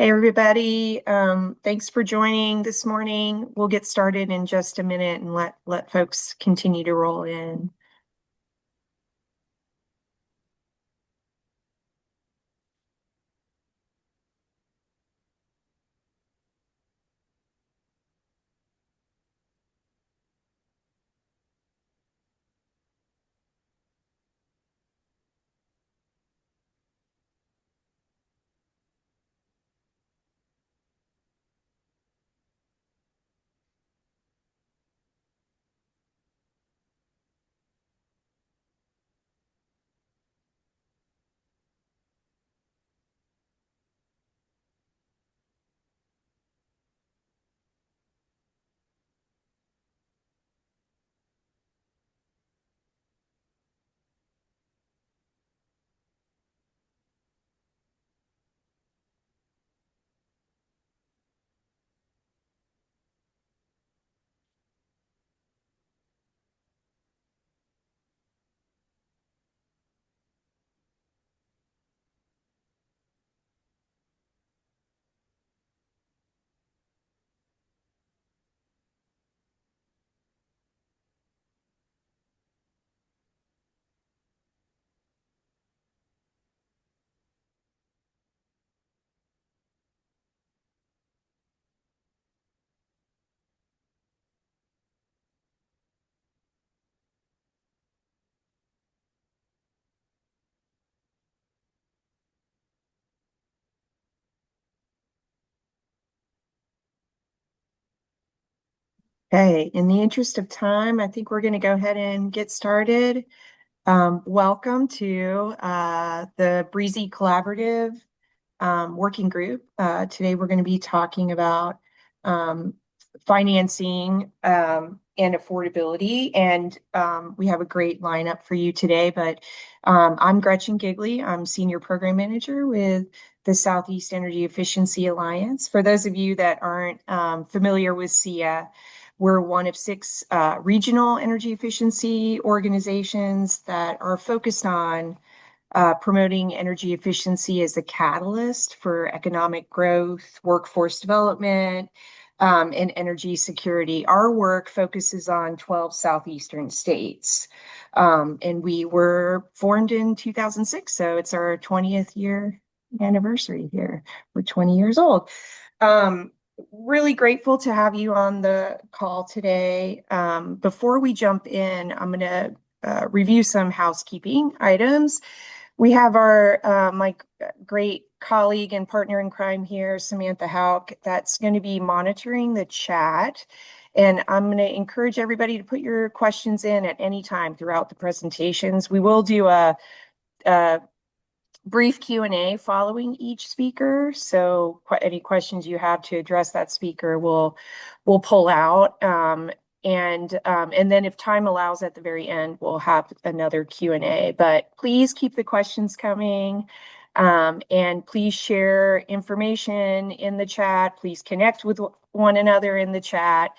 Hey, everybody. Thanks for joining this morning. We'll get started in just a minute and let folks continue to roll in. Okay, in the interest of time, I think we're going to go ahead and get started. Welcome to the BRESE Collaborative working group. Today, we're going to be talking about um, financing and affordability, and we have a great lineup for you today. But I'm Gretchen Gigley. I'm Senior Program Manager with the Southeast Energy Efficiency Alliance. For those of you that aren't familiar with SEIA, we're one of six regional energy efficiency organizations that are focused on promoting energy efficiency as a catalyst for economic growth, workforce development, and energy security. Our work focuses on 12 southeastern states, and we were formed in 2006, so it's our 20th year anniversary here. We're 20 years old. Really grateful to have you on the call today. Before we jump in, I'm going to review some housekeeping items. We have my great colleague and partner in crime here, Samantha Hauk, that's going to be monitoring the chat. And I'm going to encourage everybody to put your questions in at any time throughout the presentations. We will do a brief Q&A following each speaker. So any questions you have to address that speaker, we'll pull out. And then if time allows at the very end, we'll have another Q&A. But please keep the questions coming. And please share information in the chat. Please connect with one another in the chat.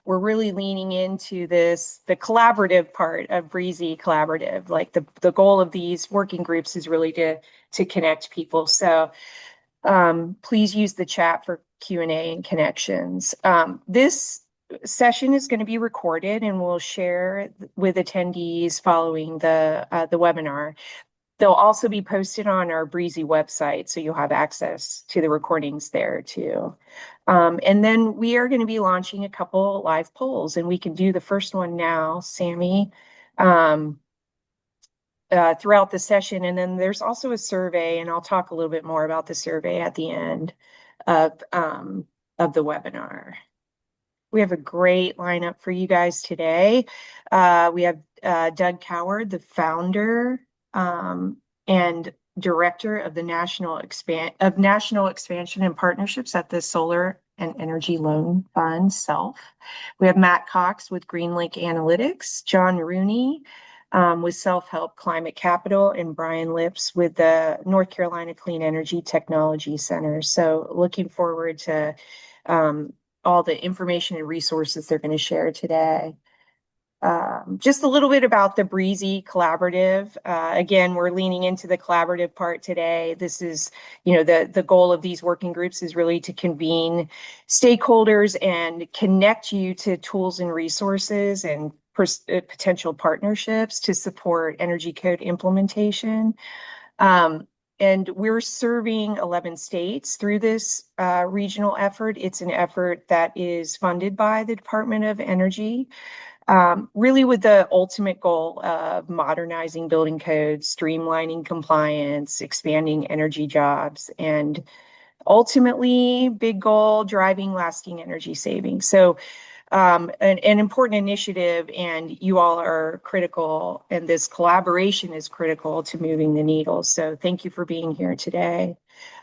We're really leaning into the collaborative part of BRESE Collaborative. Like the goal of these working groups is really to connect people. So please use the chat for Q&A and connections. This session is going to be recorded and we'll share with attendees following the webinar. They'll also be posted on our BRESE website, so you'll have access to the recordings there too. And then we are going to be launching a couple live polls, and we can do the first one now, Sammy, throughout the session. And then there's also a survey, and I'll talk a little bit more about the survey at the end of the webinar. We have a great lineup for you guys today. We have Doug Coward, the founder and director of the National Expansion and Partnerships at the Solar and Energy Loan Fund, SELF. We have Matt Cox with GreenLink Analytics, John Rooney with Self-Help Climate Capital, and Brian Lips with the North Carolina Clean Energy Technology Center. So looking forward to all the information and resources they're going to share today. Just a little bit about the BRESE Collaborative. Again, we're leaning into the collaborative part today. This is, the goal of these working groups is really to convene stakeholders and connect you to tools and resources and potential partnerships to support energy code implementation. And we're serving 11 states through this regional effort. It's an effort that is funded by the Department of Energy. Really with the ultimate goal of modernizing building codes, streamlining compliance, expanding energy jobs, and ultimately, big goal, driving lasting energy savings. So an important initiative, and you all are critical, and this collaboration is critical to moving the needle. So thank you for being here today.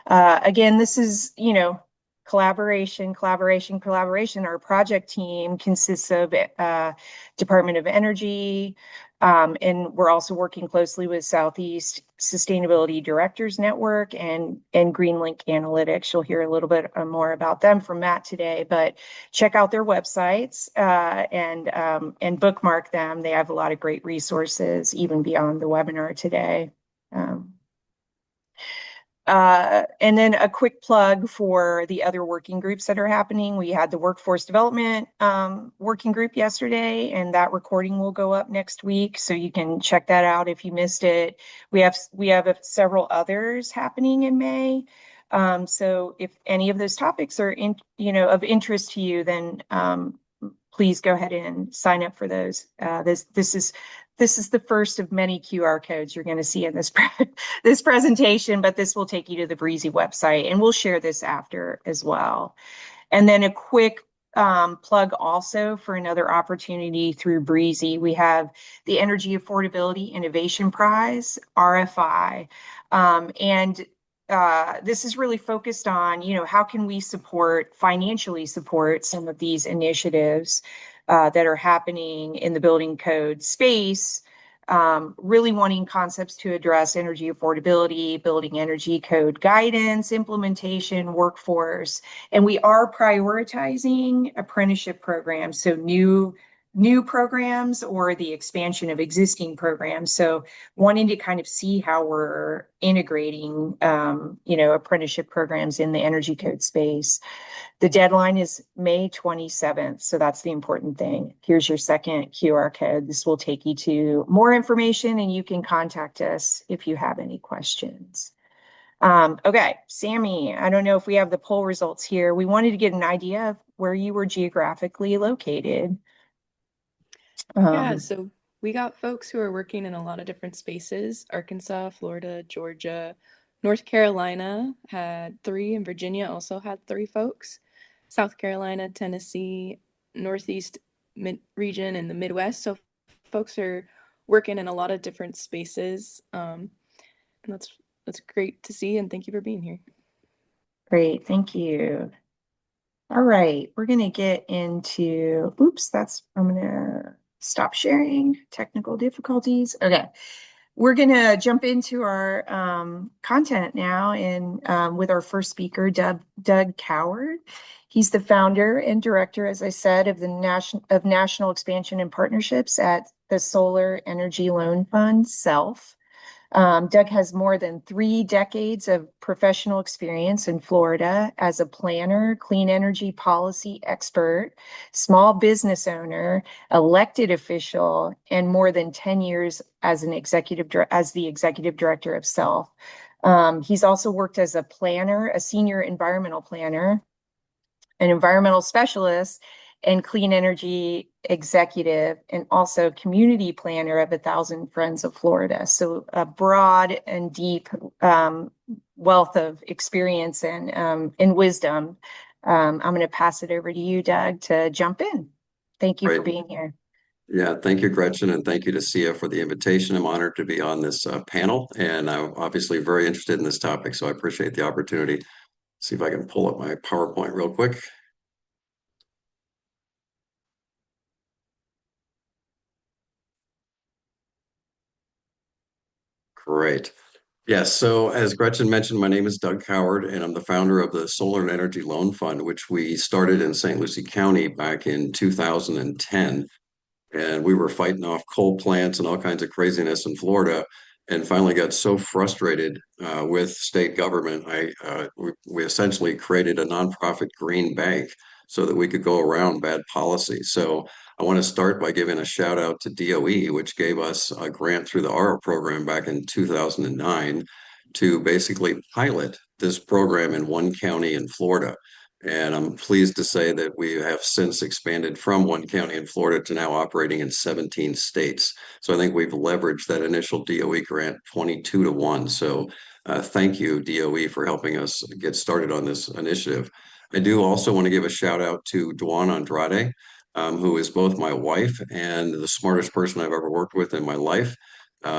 Again, this is, collaboration. Our project team consists of Department of Energy, and we're also working closely with Southeast Sustainability Directors Network and GreenLink Analytics. You'll hear a little bit more about them from Matt today, but check out their websites and bookmark them. They have a lot of great resources, even beyond the webinar today. And then a quick plug for the other working groups that are happening. We had the workforce development working group yesterday, and that recording will go up next week, so you can check that out if you missed it. We have several others happening in May. So if any of those topics are of interest to you, then please go ahead and sign up for those. This is the first of many QR codes you're going to see in this presentation, but this will take you to the BRESE website, and we'll share this after as well. And then a quick plug also for another opportunity through BRESE. We have the Energy Affordability Innovation Prize, RFI, and this is really focused on, how can we financially support some of these initiatives that are happening in the building code space, really wanting concepts to address energy affordability, building energy code guidance, implementation, workforce. And we are prioritizing apprenticeship programs, so new programs or the expansion of existing programs. So wanting to kind of see how we're integrating, apprenticeship programs in the energy code space. The deadline is May 27th, so that's the important thing. Here's your second QR code. This will take you to more information, and you can contact us if you have any questions. Okay, Sammy, I don't know if we have the poll results here. We wanted to get an idea of where you were geographically located. Yeah, so we got folks who are working in a lot of different spaces. Arkansas, Florida, Georgia, North Carolina had 3, and Virginia also had 3 folks. South Carolina, Tennessee, Northeast region, and the Midwest. So folks are working in a lot of different spaces. And that's great to see, and thank you for being here. Great, thank you. All right, we're gonna get into, I'm gonna stop sharing, technical difficulties. Okay, we're gonna jump into our content now, and with our first speaker, Doug Coward. He's the founder and director, as I said, of the National Expansion and Partnerships at the Solar Energy Loan Fund, SELF. Doug has more than 3 decades of professional experience in Florida as a planner, clean energy policy expert, small business owner, elected official, and more than 10 years as the executive director of SELF. He's also worked as a planner, a senior environmental planner, an environmental specialist, and clean energy executive, and also community planner of 1,000 Friends of Florida. So a broad and deep wealth of experience and wisdom. I'm going to pass it over to you, Doug, to jump in. Thank you for being here. Yeah, thank you, Gretchen, and thank you to Sia for the invitation. I'm honored to be on this panel, and I'm obviously very interested in this topic, so I appreciate the opportunity. See if I can pull up my PowerPoint real quick. Great. Yes, so as Gretchen mentioned, my name is Doug Coward, and I'm the founder of the Solar and Energy Loan Fund, which we started in St. Lucie County back in 2010. and we were fighting off coal plants and all kinds of craziness in Florida, and finally got so frustrated with state government. We essentially created a nonprofit green bank so that we could go around bad policy. So I want to start by giving a shout out to DOE, which gave us a grant through the ARA program back in 2009 to basically pilot this program in one county in Florida. And I'm pleased to say that we have since expanded from one county in Florida to now operating in 17 states. So I think we've leveraged that initial DOE grant 22 to 1. So thank you, DOE, for helping us get started on this initiative. I do also want to give a shout out to Dwan Andrade, who is both my wife and the smartest person I've ever worked with in my life.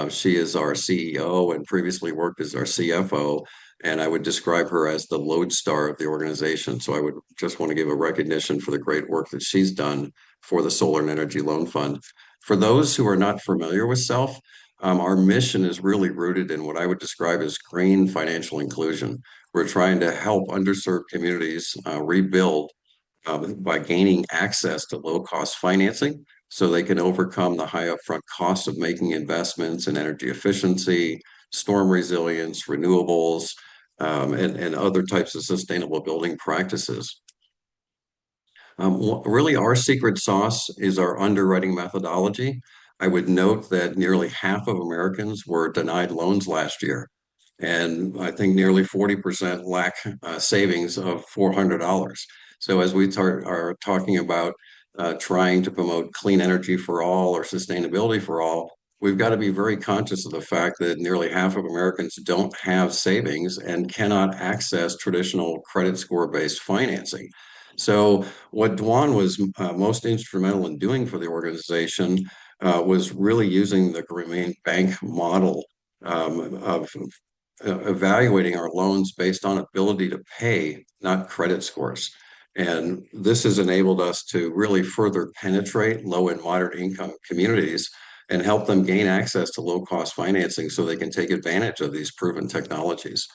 She is our CEO and previously worked as our CFO, and I would describe her as the lodestar of the organization. So I would just want to give a recognition for the great work that she's done for the Solar and Energy Loan Fund. For those who are not familiar with SELF, our mission is really rooted in what I would describe as green financial inclusion. We're trying to help underserved communities rebuild by gaining access to low-cost financing so they can overcome the high upfront costs of making investments in energy efficiency, storm resilience, renewables, and other types of sustainable building practices. Really, our secret sauce is our underwriting methodology. I would note that nearly half of Americans were denied loans last year, and I think nearly 40% lack savings of $400. So as we are talking about trying to promote clean energy for all or sustainability for all, we've got to be very conscious of the fact that nearly half of Americans don't have savings and cannot access traditional credit score-based financing. So what Dwan was most instrumental in doing for the organization was really using the Green Bank model of evaluating our loans based on ability to pay, not credit scores. And this has enabled us to really further penetrate low and moderate income communities and help them gain access to low cost financing so they can take advantage of these proven technologies.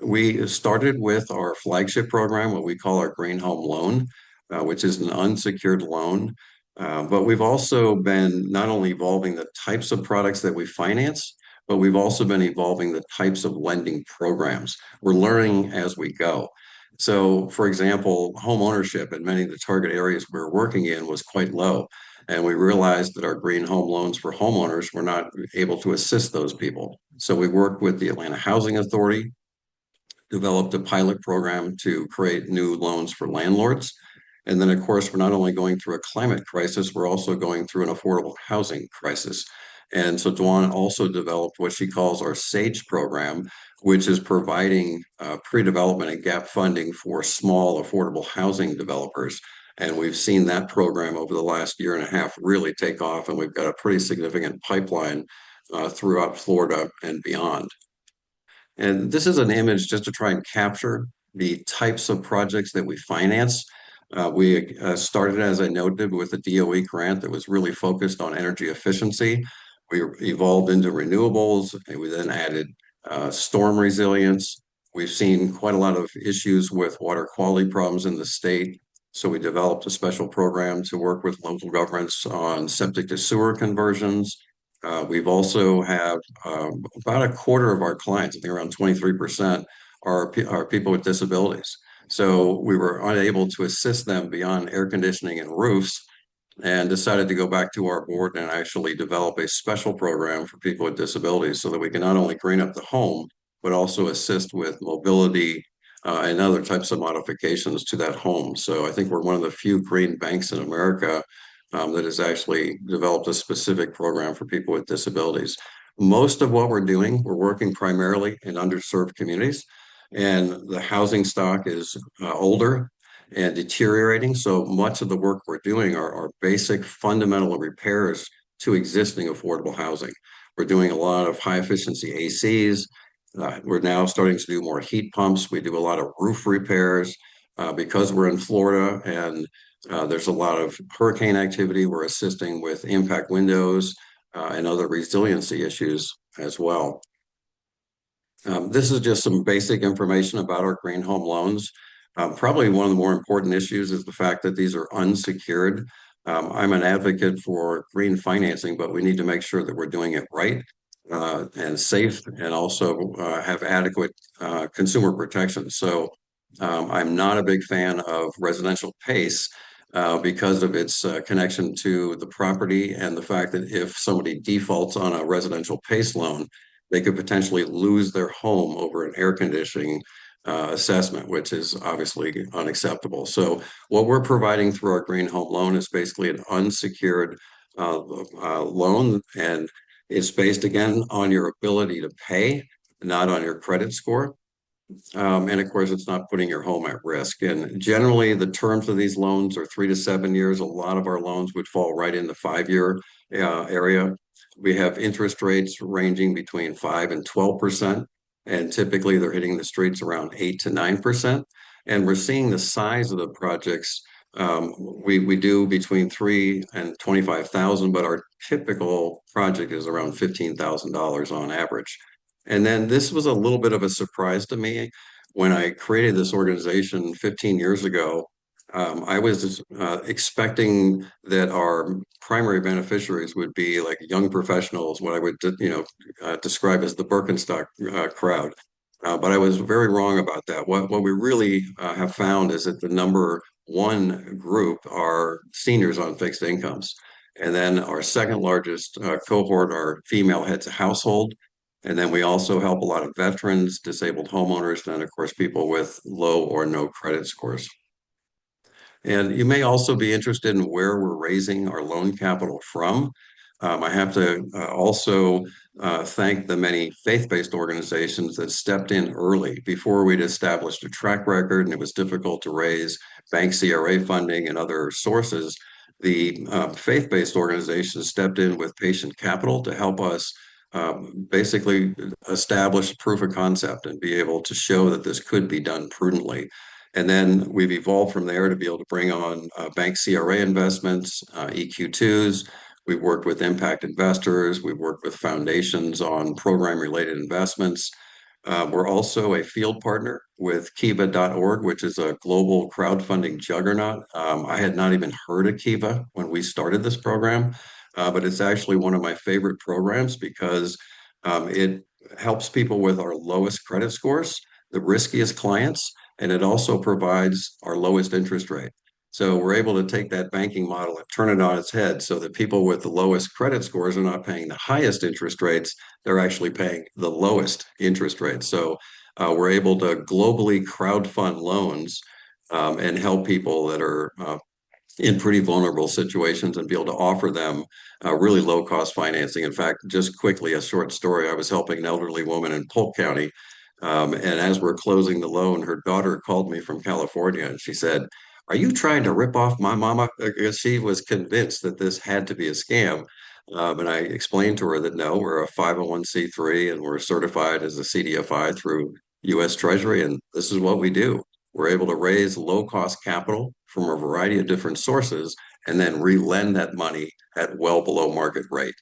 We started with our flagship program, what we call our Green Home Loan, which is an unsecured loan. But we've also been not only evolving the types of products that we finance, but we've also been evolving the types of lending programs. We're learning as we go. So, for example, home ownership in many of the target areas we're working in was quite low. And we realized that our green home loans for homeowners were not able to assist those people. So we worked with the Atlanta Housing Authority, developed a pilot program to create new loans for landlords. And then, of course, we're not only going through a climate crisis, we're also going through an affordable housing crisis. And so Dwan also developed what she calls our SAGE program, which is providing pre-development and gap funding for small affordable housing developers. And we've seen that program over the last year and a half really take off, and we've got a pretty significant pipeline throughout Florida and beyond. And this is an image just to try and capture the types of projects that we finance. We started, as I noted, with a DOE grant that was really focused on energy efficiency. We evolved into renewables, and we then added storm resilience. We've seen quite a lot of issues with water quality problems in the state. So we developed a special program to work with local governments on septic to sewer conversions. We've also had about a quarter of our clients, I think around 23%, are people with disabilities. So we were unable to assist them beyond air conditioning and roofs, and decided to go back to our board and actually develop a special program for people with disabilities so that we can not only green up the home, but also assist with mobility and other types of modifications to that home. So I think we're one of the few green banks in America that has actually developed a specific program for people with disabilities. Most of what we're doing, we're working primarily in underserved communities, and the housing stock is older and deteriorating. So much of the work we're doing are basic fundamental repairs to existing affordable housing. We're doing a lot of high efficiency ACs. We're now starting to do more heat pumps. We do a lot of roof repairs because we're in Florida and there's a lot of hurricane activity. We're assisting with impact windows and other resiliency issues as well. This is just some basic information about our green home loans. Probably one of the more important issues is the fact that these are unsecured. I'm an advocate for green financing, but we need to make sure that we're doing it right and safe, and also have adequate consumer protection. So I'm not a big fan of residential PACE because of its connection to the property, and the fact that if somebody defaults on a residential PACE loan, they could potentially lose their home over an air conditioning assessment, which is obviously unacceptable. So what we're providing through our green home loan is basically an unsecured loan, and it's based again on your ability to pay, not on your credit score. And of course, it's not putting your home at risk. And generally, the terms of these loans are 3 to 7 years. A lot of our loans would fall right in the 5 year area. We have interest rates ranging between 5 and 12%, and typically they're hitting the streets around 8 to 9%. And we're seeing the size of the projects. We do between 3 and 25,000, but our typical project is around $15,000 on average. And then this was a little bit of a surprise to me when I created this organization 15 years ago. I was expecting that our primary beneficiaries would be like young professionals, what I would, describe as the Birkenstock crowd. But I was very wrong about that. What we really have found is that the number one group are seniors on fixed incomes. And then our second largest cohort are female heads of household. And then we also help a lot of veterans, disabled homeowners, and of course, people with low or no credit scores. And you may also be interested in where we're raising our loan capital from. I have to also thank the many faith-based organizations that stepped in early before we'd established a track record and it was difficult to raise bank CRA funding and other sources. The faith-based organizations stepped in with patient capital to help us basically establish proof of concept and be able to show that this could be done prudently. And then we've evolved from there to be able to bring on bank CRA investments, EQ2s. We've worked with impact investors. We've worked with foundations on program-related investments. We're also a field partner with Kiva.org, which is a global crowdfunding juggernaut. I had not even heard of Kiva when we started this program, but it's actually one of my favorite programs because it helps people with our lowest credit scores, the riskiest clients, and it also provides our lowest interest rate. So we're able to take that banking model and turn it on its head so that people with the lowest credit scores are not paying the highest interest rates, they're actually paying the lowest interest rates. So we're able to globally crowdfund loans and help people that are in pretty vulnerable situations and be able to offer them really low cost financing. In fact, just quickly, a short story. I was helping an elderly woman in Polk County. And as we're closing the loan, her daughter called me from California and she said, "Are you trying to rip off my mama?" She was convinced that this had to be a scam. And I explained to her that no, we're a 501(c)(3) and we're certified as a CDFI through US Treasury. And this is what we do. We're able to raise low cost capital from a variety of different sources and then re-lend that money at well below market rate.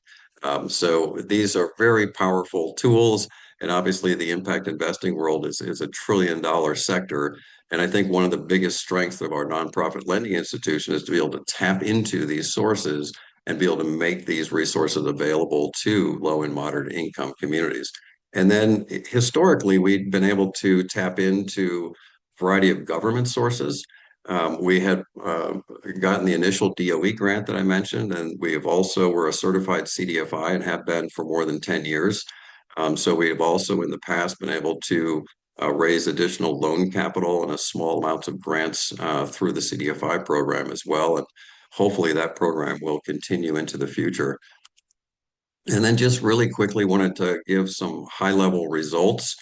So these are very powerful tools. And obviously, the impact investing world is a $1 trillion sector. And I think one of the biggest strengths of our nonprofit lending institution is to be able to tap into these sources and be able to make these resources available to low and moderate income communities. And then historically, we've been able to tap into a variety of government sources. We had gotten the initial DOE grant that I mentioned, and we have also, we're a certified CDFI and have been for more than 10 years. So we have also in the past been able to raise additional loan capital and a small amounts of grants through the CDFI program as well. And hopefully that program will continue into the future. And then just really quickly wanted to give some high level results.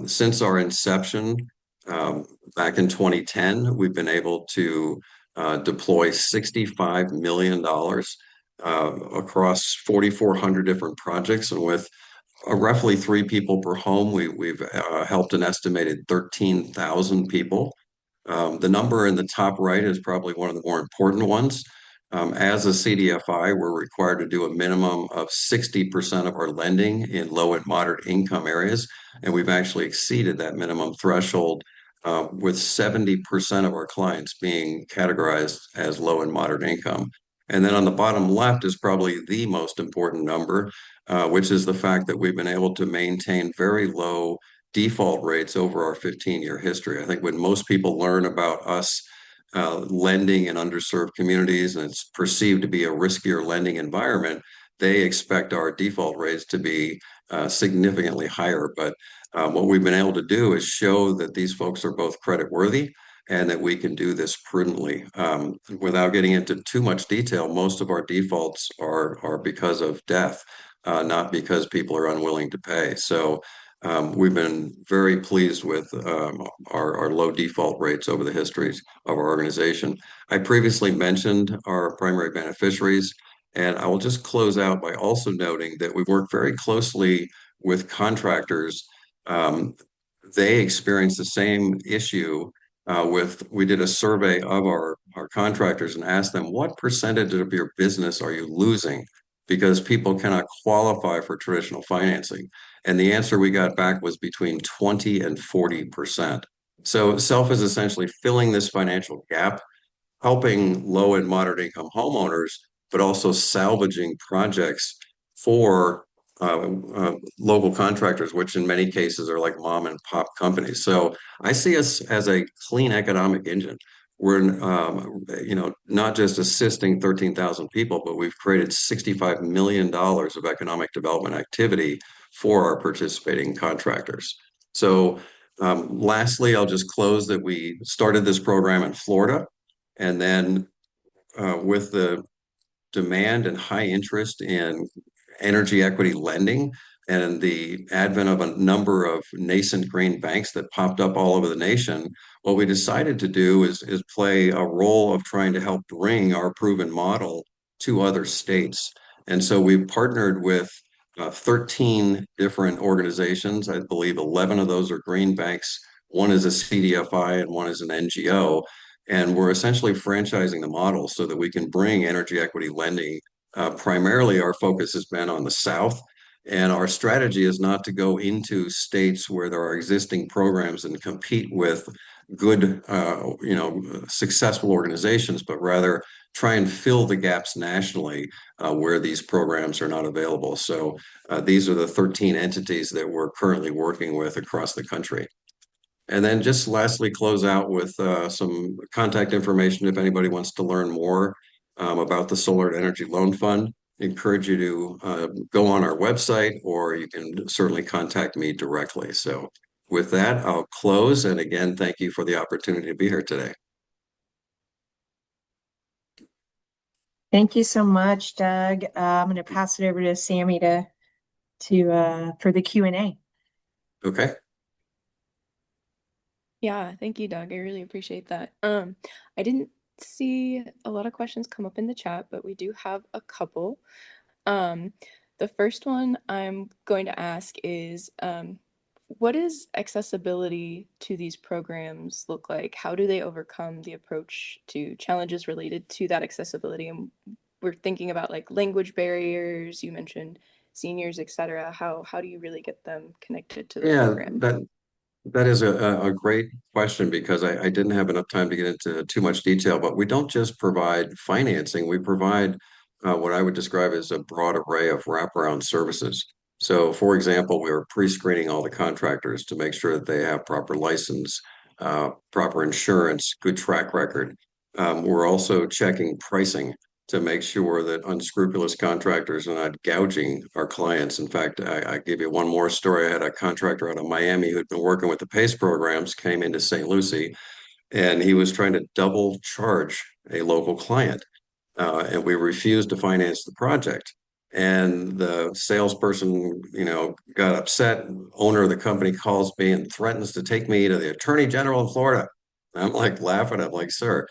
Since our inception back in 2010, we've been able to deploy $65 million across 4,400 different projects. And with roughly 3 people per home, we've helped an estimated 13,000 people. The number in the top right is probably one of the more important ones. As a CDFI, we're required to do a minimum of 60% of our lending in low and moderate income areas, and we've actually exceeded that minimum threshold with 70% of our clients being categorized as low and moderate income. And then on the bottom left is probably the most important number, which is the fact that we've been able to maintain very low default rates over our 15-year history. I think when most people learn about us lending in underserved communities and it's perceived to be a riskier lending environment, they expect our default rates to be significantly higher. But what we've been able to do is show that these folks are both credit worthy and that we can do this prudently. Without getting into too much detail, most of our defaults are because of death, not because people are unwilling to pay. So we've been very pleased with our low default rates over the histories of our organization. I previously mentioned our primary beneficiaries, and I will just close out by also noting that we work very closely with contractors. Um, they experience the same issue we did a survey of our contractors and asked them, what percentage of your business are you losing because people cannot qualify for traditional financing? And the answer we got back was between 20 and 40%. So Self is essentially filling this financial gap, helping low and moderate income homeowners, but also salvaging projects for local contractors, which in many cases are like mom and pop companies. So I see us as a clean economic engine. We're, not just assisting 13,000 people, but we've created $65 million of economic development activity for our participating contractors. So lastly, I'll just close that we started this program in Florida. And then with the demand and high interest in energy equity lending and the advent of a number of nascent green banks that popped up all over the nation, what we decided to do is play a role of trying to help bring our proven model to other states. And so we've partnered with 13 different organizations. I believe 11 of those are green banks. One is a CDFI and one is an NGO. And we're essentially franchising the model so that we can bring energy equity lending. Primarily, our focus has been on the South, and our strategy is not to go into states where there are existing programs and compete with good, successful organizations, but rather try and fill the gaps nationally where these programs are not available. So these are the 13 entities that we're currently working with across the country. And then just lastly, close out with some contact information if anybody wants to learn more about the Solar Energy Loan Fund. Encourage you to go on our website, or you can certainly contact me directly. So with that, I'll close. And again, thank you for the opportunity to be here today. Thank you so much, Doug. I'm going to pass it over to Sammy for the Q&A. Okay. Yeah, thank you, Doug. I really appreciate that. I didn't see a lot of questions come up in the chat, but we do have a couple. The first one I'm going to ask is, what does accessibility to these programs look like? How do they overcome the approach to challenges related to that accessibility? And we're thinking about like language barriers, you mentioned seniors, etc. How do you really get them connected to the program? That is a great question because I didn't have enough time to get into too much detail, but we don't just provide financing, we provide what I would describe as a broad array of wraparound services. So, for example, we are pre-screening all the contractors to make sure that they have proper license, proper insurance, good track record. We're also checking pricing to make sure that unscrupulous contractors are not gouging our clients. In fact, I give you one more story. I had a contractor out of Miami who'd been working with the PACE programs, came into St. Lucie, and he was trying to double charge a local client. And we refused to finance the project. And the salesperson, got upset. Owner of the company calls me and threatens to take me to the Attorney General in Florida. And I'm like laughing. I'm like, sir,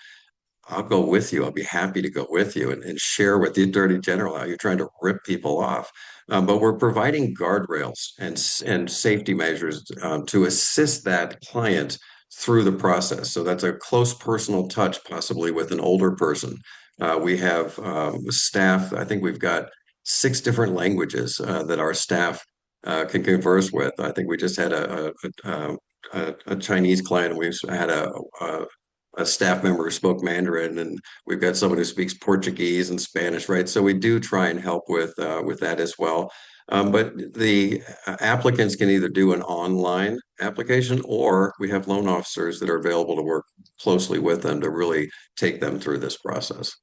I'll go with you. I'll be happy to go with you and share with the Attorney General how you're trying to rip people off. But we're providing guardrails and safety measures to assist that client through the process. So that's a close personal touch, possibly with an older person. We have staff. I think we've got 6 different languages that our staff can converse with. I think we just had a a Chinese client, and we had a staff member who spoke Mandarin, and we've got someone who speaks Portuguese and Spanish, right? So we do try and help with that as well. But the applicants can either do an online application, or we have loan officers that are available to work closely with them to really take them through this process.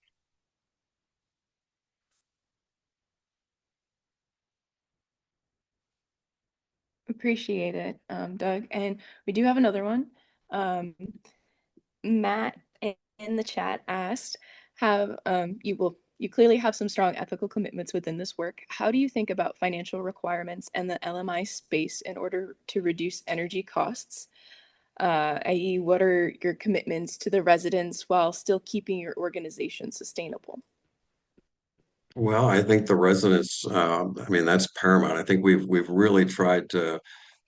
Appreciate it, Doug. And we do have another one. Matt in the chat asked, have you clearly have some strong ethical commitments within this work. How do you think about financial requirements and the LMI space in order to reduce energy costs? I.e., what are your commitments to the residents while still keeping your organization sustainable? Well, I think the residents, I mean, that's paramount. I think we've really tried to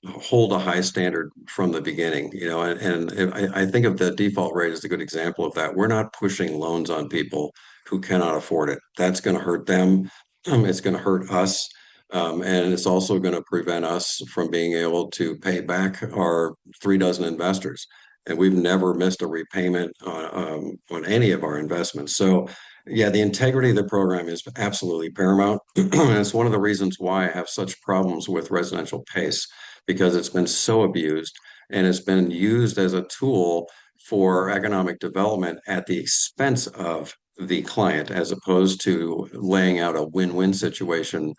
hold a high standard from the beginning, and I think of the default rate as a good example of that. We're not pushing loans on people who cannot afford it. That's going to hurt them. It's going to hurt us. And it's also going to prevent us from being able to pay back our 3 dozen investors. And we've never missed a repayment on any of our investments. So, yeah, the integrity of the program is absolutely paramount. And it's one of the reasons why I have such problems with residential PACE, because it's been so abused and it's been used as a tool for economic development at the expense of the client, as opposed to laying out a win-win situation,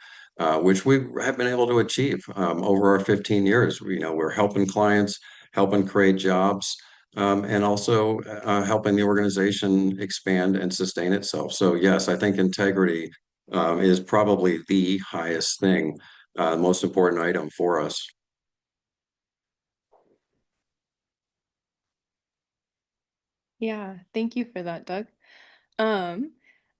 which we have been able to achieve over our 15 years. We're helping clients, helping create jobs, and also helping the organization expand and sustain itself. So yes, I think integrity is probably the highest thing, most important item for us. Yeah, thank you for that, Doug. Um,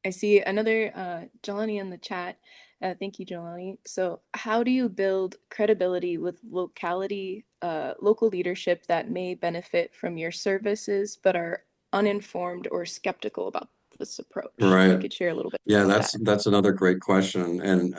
I see another Jelani in the chat. Thank you, Jelani. So, how do you build credibility with local leadership that may benefit from your services but are uninformed or skeptical about this approach? If you Right. could share a little bit Yeah, about that's that. that's another great question. And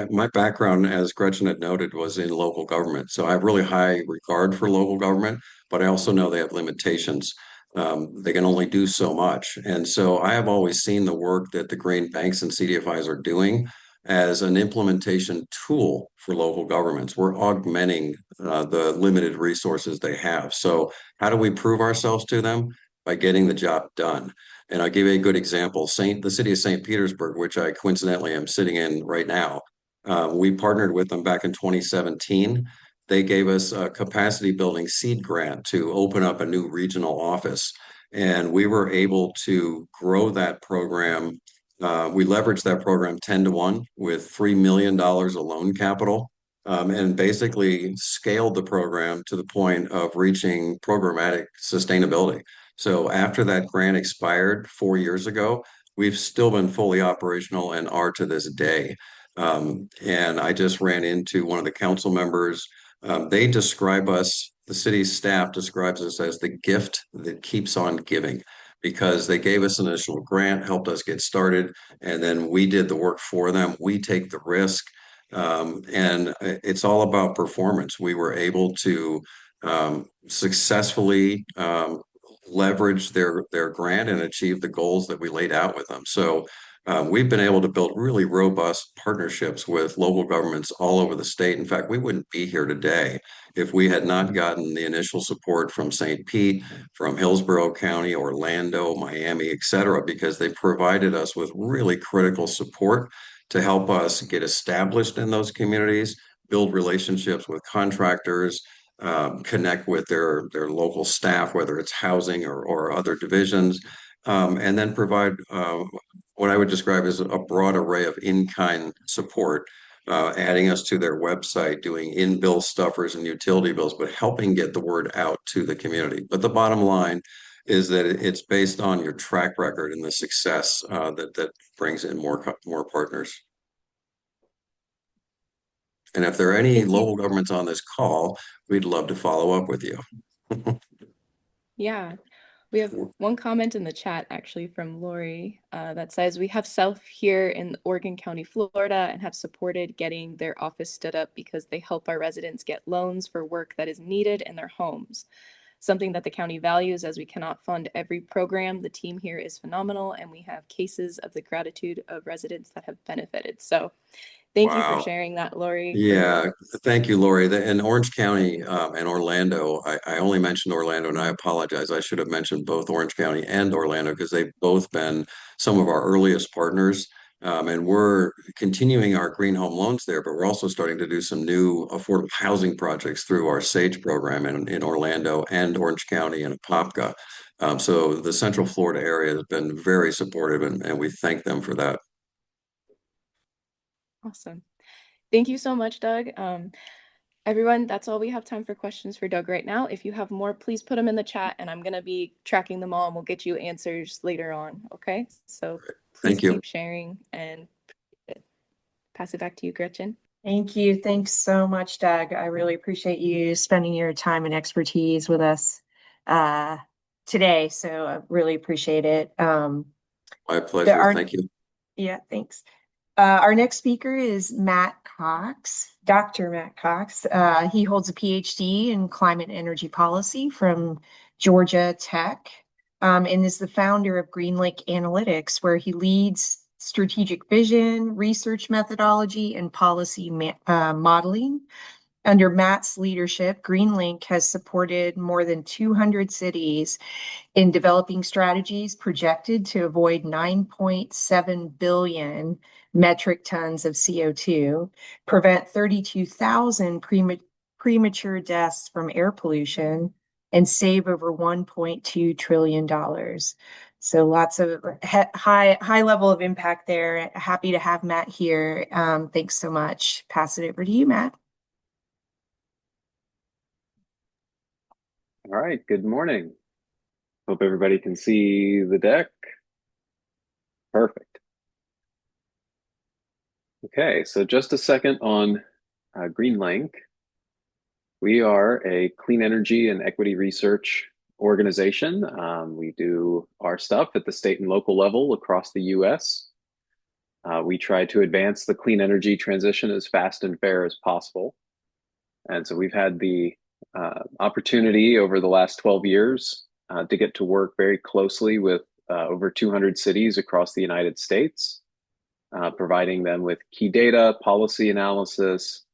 my background, as Gretchen had noted, was in local government. So I have really high regard for local government, but I also know they have limitations. They can only do so much. And so I have always seen the work that the Green Banks and CDFIs are doing as an implementation tool for local governments. We're augmenting the limited resources they have. So how do we prove ourselves to them? By getting the job done. And I'll give you a good example. The city of St. Petersburg, which I coincidentally am sitting in right now, we partnered with them back in 2017. They gave us a capacity building seed grant to open up a new regional office. And we were able to grow that program. We leveraged that program 10 to 1 with $3 million of loan capital, and basically scaled the program to the point of reaching programmatic sustainability. So after that grant expired 4 years ago, we've still been fully operational and are to this day. And I just ran into one of the council members. They describe us, the city's staff describes us as the gift that keeps on giving, because they gave us an initial grant, helped us get started, and then we did the work for them. We take the risk. And it's all about performance. We were able to successfully leverage their grant and achieve the goals that we laid out with them. So we've been able to build really robust partnerships with local governments all over the state. In fact, we wouldn't be here today if we had not gotten the initial support from St. Pete, from Hillsborough County, Orlando, Miami, et cetera, because they provided us with really critical support to help us get established in those communities, build relationships with contractors, connect with their local staff, whether it's housing or other divisions, and then provide what I would describe as a broad array of in-kind support, adding us to their website, doing in-bill stuffers and utility bills, but helping get the word out to the community. But the bottom line is that it's based on your track record and the success that brings in more partners. And if there are any Thank you. local governments on this call, we'd love to follow up with you. Yeah. We have one comment in the chat actually from Lori that says, we have Self here in Oregon County, Florida, and have supported getting their office stood up because they help our residents get loans for work that is needed in their homes. Something that the county values, as we cannot fund every program. The team here is phenomenal, and we have cases of the gratitude of residents that have benefited. So thank you for Wow. sharing that, Lori. Yeah, thank you, Lori. In Orange County and Orlando, I only mentioned Orlando and I apologize. I should have mentioned both Orange County and Orlando because they've both been some of our earliest partners. And we're continuing our green home loans there, but we're also starting to do some new affordable housing projects through our SAGE program in Orlando and Orange County and Apopka. So the Central Florida area has been very supportive and we thank them for that. Awesome. Thank you so much, Doug. Everyone, that's all we have time for questions for Doug right now. If you have more, please put them in the chat and I'm going to be tracking them all and we'll get you answers later on. Okay. So please Thank you. keep sharing and pass it back to you, Gretchen. Thank you. Thanks so much, Doug. I really appreciate you spending your time and expertise with us today. So I really appreciate it. My pleasure. Thank you. Yeah, thanks. Our next speaker is Matt Cox, Dr. Matt Cox. He holds a PhD in climate and energy policy from Georgia Tech, and is the founder of GreenLink Analytics, where he leads strategic vision, research methodology, and policy modeling. Under Matt's leadership, GreenLink has supported more than 200 cities in developing strategies projected to avoid 9.7 billion metric tons of CO2, prevent 32,000 premature deaths from air pollution, and save over $1.2 trillion. So lots of high level of impact there. Happy to have Matt here. Thanks so much. Pass it over to you, Matt. All right, good morning. Hope everybody can see the deck. Perfect. Okay, so just a second on GreenLink. We are a clean energy and equity research organization. We do our stuff at the state and local level across the US. We try to advance the clean energy transition as fast and fair as possible. And so we've had the opportunity over the last 12 years to get to work very closely with over 200 cities across the United States, providing them with key data, policy analysis,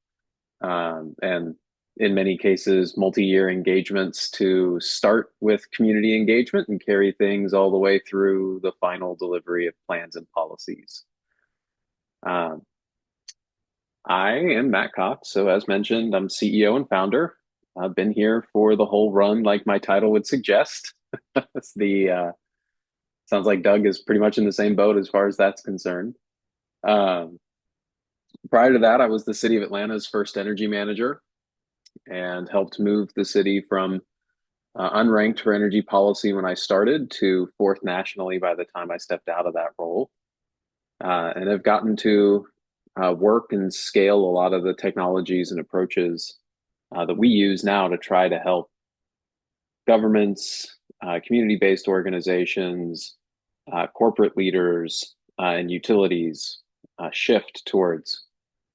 and in many cases, multi-year engagements to start with community engagement and carry things all the way through the final delivery of plans and policies. I am Matt Cox, so as mentioned, I'm CEO and founder. I've been here for the whole run, like my title would suggest. Sounds like Doug is pretty much in the same boat as far as that's concerned. Prior to that, I was the City of Atlanta's first energy manager and helped move the city from unranked for energy policy when I started to fourth nationally by the time I stepped out of that role. And have gotten to work and scale a lot of the technologies and approaches that we use now to try to help governments, community-based organizations, corporate leaders, and utilities shift towards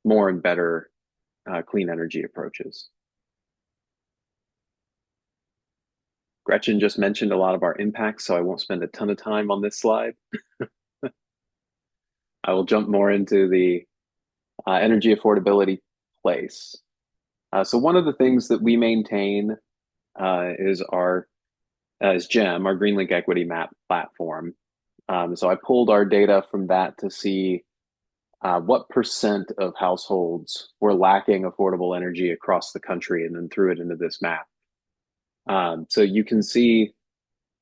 more and better clean energy approaches. Gretchen just mentioned a lot of our impacts, so I won't spend a ton of time on this slide. I will jump more into the energy affordability place. So one of the things that we maintain is GEM, our GreenLink Equity Map platform. So I pulled our data from that to see what percent of households were lacking affordable energy across the country, and then threw it into this map. So you can see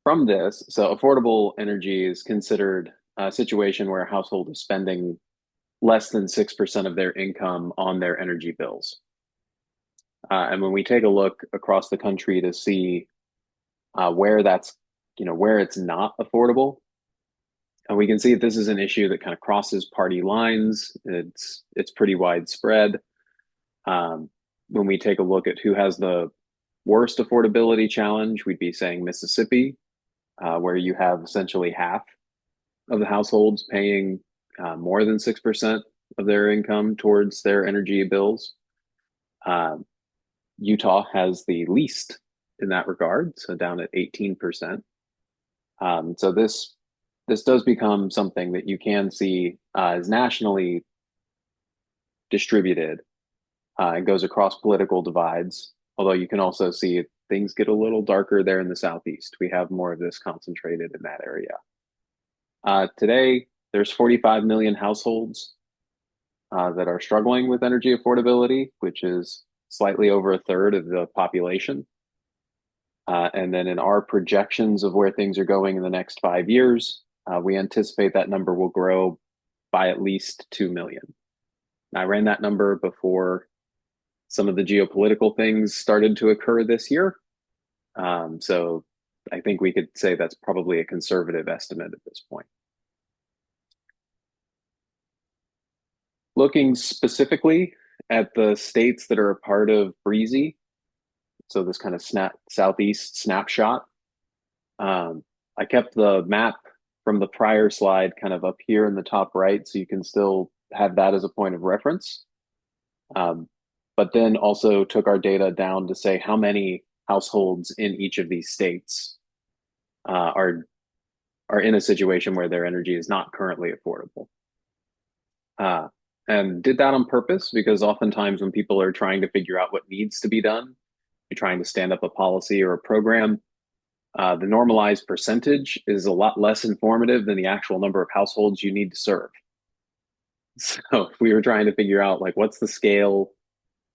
from this, so affordable energy is considered a situation where a household is spending less than 6% of their income on their energy bills. And when we take a look across the country to see where that's, where it's not affordable, and we can see that this is an issue that kind of crosses party lines. It's pretty widespread. When we take a look at who has the worst affordability challenge, we'd be saying Mississippi. where you have essentially half of the households paying more than 6% of their income towards their energy bills. Utah has the least in that regard, so down at 18%. So this does become something that you can see is nationally distributed. It goes across political divides, although you can also see things get a little darker there in the Southeast. We have more of this concentrated in that area. Today, there's 45 million households that are struggling with energy affordability, which is slightly over a third of the population. And then in our projections of where things are going in the next 5 years, we anticipate that number will grow by at least 2 million. I ran that number before some of the geopolitical things started to occur this year. So I think we could say that's probably a conservative estimate at this point. Looking specifically at the states that are a part of BRESE, so this kind of Southeast snapshot, I kept the map from the prior slide kind of up here in the top right, so you can still have that as a point of reference. But then also took our data down to say how many households in each of these states are in a situation where their energy is not currently affordable. And did that on purpose because oftentimes when people are trying to figure out what needs to be done, you're trying to stand up a policy or a program, the normalized percentage is a lot less informative than the actual number of households you need to serve. So if we were trying to figure out like what's the scale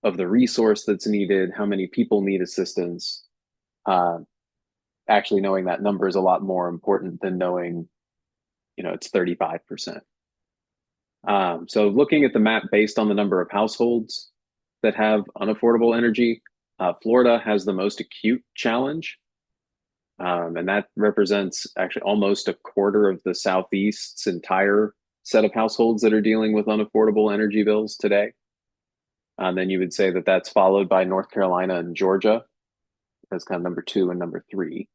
of the resource that's needed, how many people need assistance, actually knowing that number is a lot more important than knowing, it's 35%. So looking at the map based on the number of households that have unaffordable energy, Florida has the most acute challenge. And that represents actually almost a quarter of the Southeast's entire set of households that are dealing with unaffordable energy bills today. And then you would say that that's followed by North Carolina and Georgia. That's kind of number 2 and number 3.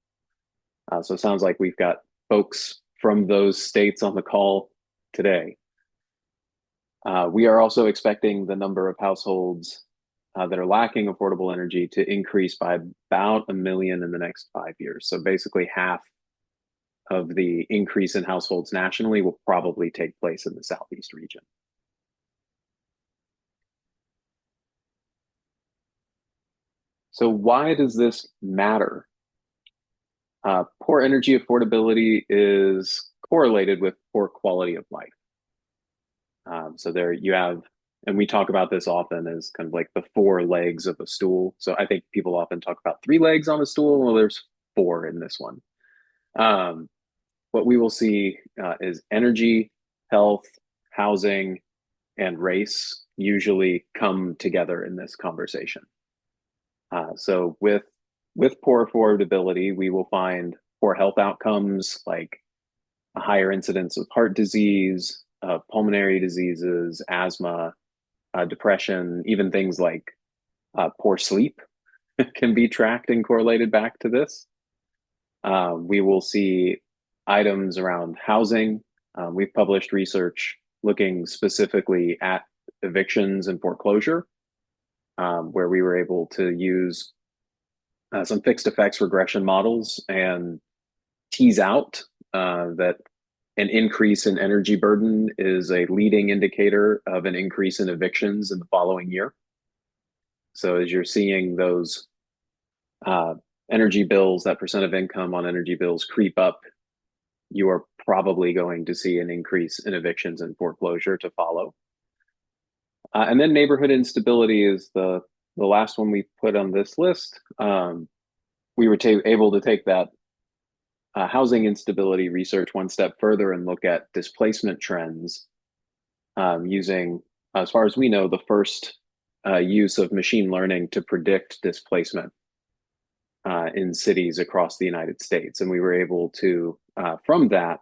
So it sounds like we've got folks from those states on the call today. We are also expecting the number of households that are lacking affordable energy to increase by about 1 million in the next 5 years. So basically half of the increase in households nationally will probably take place in the Southeast region. So why does this matter? Poor energy affordability is correlated with poor quality of life. So there you have, and we talk about this often as kind of like the 4 legs of a stool. So I think people often talk about 3 legs on a stool. Well, there's 4 in this one. What we will see is energy, health, housing, and race usually come together in this conversation. So with poor affordability, we will find poor health outcomes like a higher incidence of heart disease, pulmonary diseases, asthma, depression, even things like poor sleep can be tracked and correlated back to this. We will see items around housing. We've published research looking specifically at evictions and foreclosure, where we were able to use some fixed effects regression models and tease out that an increase in energy burden is a leading indicator of an increase in evictions in the following year. So as you're seeing those energy bills, that percent of income on energy bills creep up, you are probably going to see an increase in evictions and foreclosure to follow. And then neighborhood instability is the last one we put on this list. We were able to take that housing instability research one step further and look at displacement trends using, as far as we know, the first use of machine learning to predict displacement in cities across the United States. And we were able to, from that,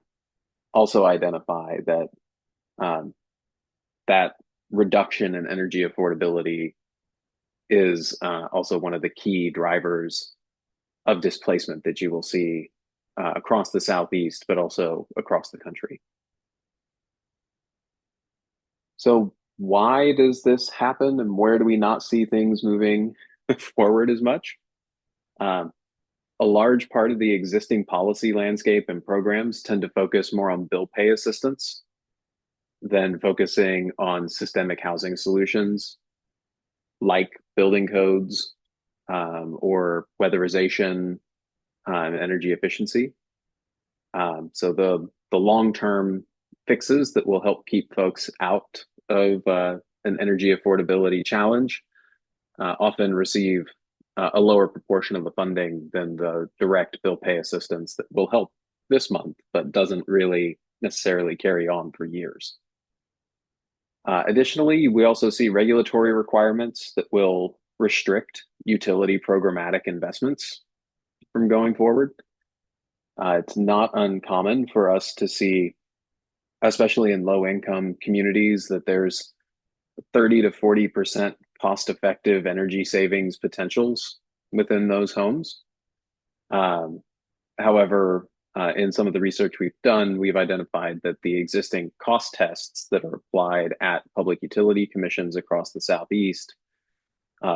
also identify that that reduction in energy affordability is also one of the key drivers of displacement that you will see across the Southeast, but also across the country. So why does this happen, and where do we not see things moving forward as much? A large part of the existing policy landscape and programs tend to focus more on bill pay assistance than focusing on systemic housing solutions like building codes or weatherization and energy efficiency. So the long-term fixes that will help keep folks out of an energy affordability challenge often receive a lower proportion of the funding than the direct bill pay assistance that will help this month, but doesn't really necessarily carry on for years. Additionally, we also see regulatory requirements that will restrict utility programmatic investments from going forward. It's not uncommon for us to see, especially in low-income communities, that there's 30 to 40% cost-effective energy savings potentials within those homes. However, in some of the research we've done, we've identified that the existing cost tests that are applied at public utility commissions across the Southeast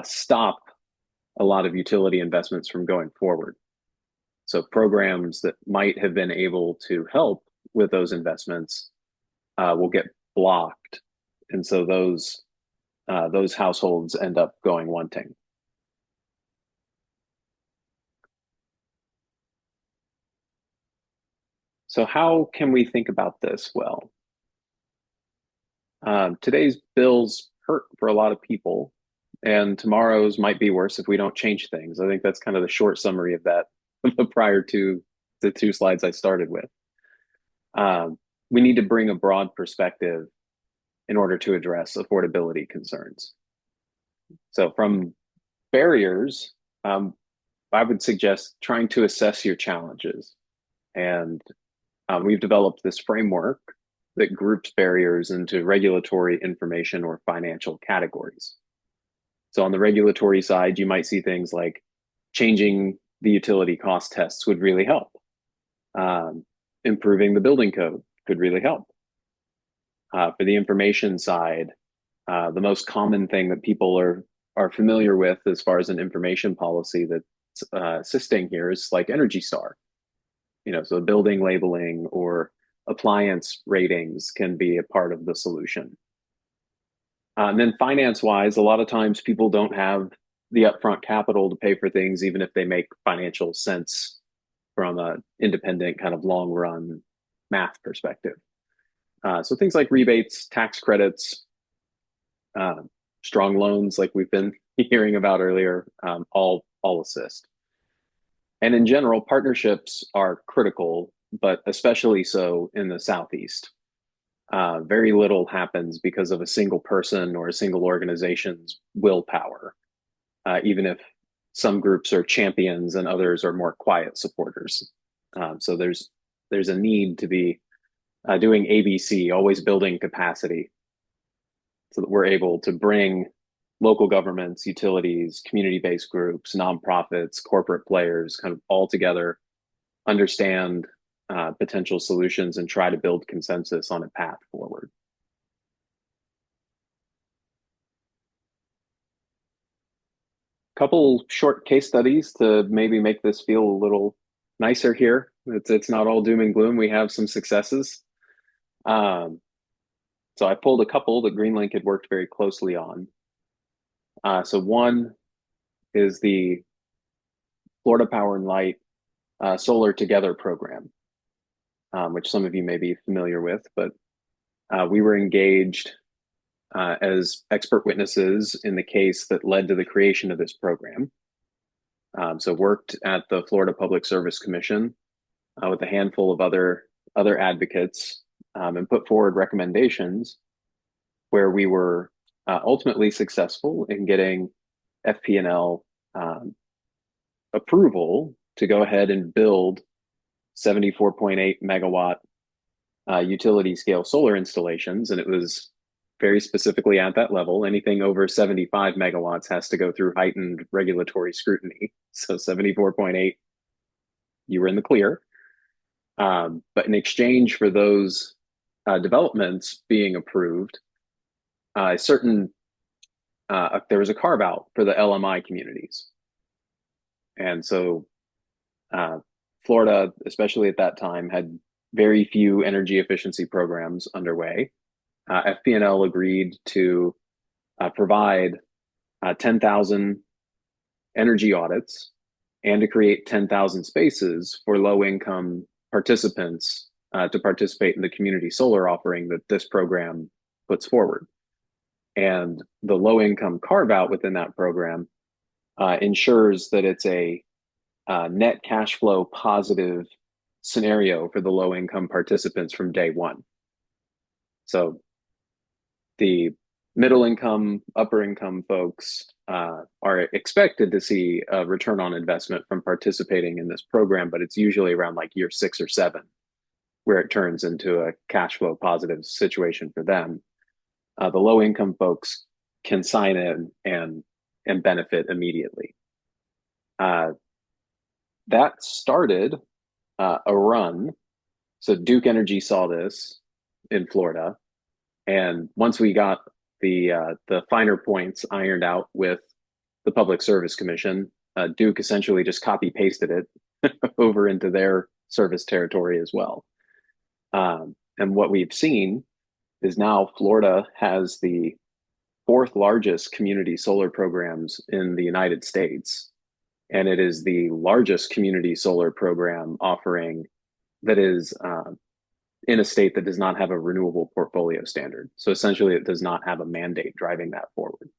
stop a lot of utility investments from going forward. So programs that might have been able to help with those investments will get blocked. And so those households end up going wanting. So how can we think about this? Well, today's bills hurt for a lot of people, and tomorrow's might be worse if we don't change things. I think that's kind of the short summary of that prior to the two slides I started with. We need to bring a broad perspective in order to address affordability concerns. So from barriers, I would suggest trying to assess your challenges. And we've developed this framework that groups barriers into regulatory, information, or financial categories. So on the regulatory side, you might see things like changing the utility cost tests would really help. Improving the building code could really help. For the information side, the most common thing that people are familiar with as far as an information policy that's assisting here is like Energy Star. So building labeling or appliance ratings can be a part of the solution. And then finance-wise, a lot of times people don't have the upfront capital to pay for things, even if they make financial sense from an independent kind of long-run math perspective. So things like rebates, tax credits, strong loans like we've been hearing about earlier, all assist. And in general, partnerships are critical, but especially so in the Southeast. Very little happens because of a single person or a single organization's willpower, even if some groups are champions and others are more quiet supporters. So there's a need to be doing ABC, always building capacity, so that we're able to bring local governments, utilities, community-based groups, nonprofits, corporate players kind of all together, understand potential solutions and try to build consensus on a path forward. Couple short case studies to maybe make this feel a little nicer here. It's not all doom and gloom. We have some successes. So I pulled a couple that GreenLink had worked very closely on. So one is the Florida Power and Light Solar Together program, which some of you may be familiar with, but we were engaged as expert witnesses in the case that led to the creation of this program. So worked at the Florida Public Service Commission with a handful of other advocates and put forward recommendations where we were ultimately successful in getting FP&L approval to go ahead and build 74.8 megawatt utility scale solar installations. And it was very specifically at that level. Anything over 75 megawatts has to go through heightened regulatory scrutiny. So 74.8, you were in the clear. But in exchange for those developments being approved, there was a carve out for the LMI communities. And so Florida, especially at that time, had very few energy efficiency programs underway. FP&L agreed to provide 10,000 energy audits and to create 10,000 spaces for low-income participants to participate in the community solar offering that this program puts forward. And the low-income carve-out within that program ensures that it's a net cash flow positive scenario for the low-income participants from day one. So the middle income, upper income folks are expected to see a return on investment from participating in this program, but it's usually around like year 6 or 7 where it turns into a cash flow positive situation for them. The low income folks can sign in and benefit immediately. That started a run. So Duke Energy saw this in Florida, and once we got the finer points ironed out with the Public Service Commission, Duke essentially just copy pasted it over into their service territory as well. And what we've seen is now Florida has the 4th largest community solar programs in the United States. And it is the largest community solar program offering that is in a state that does not have a renewable portfolio standard. So essentially, it does not have a mandate driving that forward.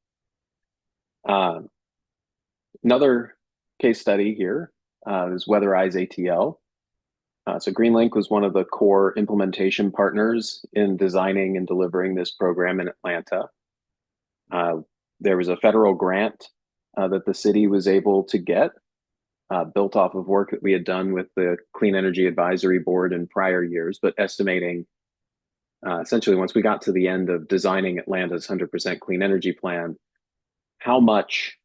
Another case study here is Weatherize ATL. So GreenLink was one of the core implementation partners in designing and delivering this program in Atlanta. There was a federal grant that the city was able to get, built off of work that we had done with the Clean Energy Advisory Board in prior years, but estimating essentially once we got to the end of designing Atlanta's 100% clean energy plan, how much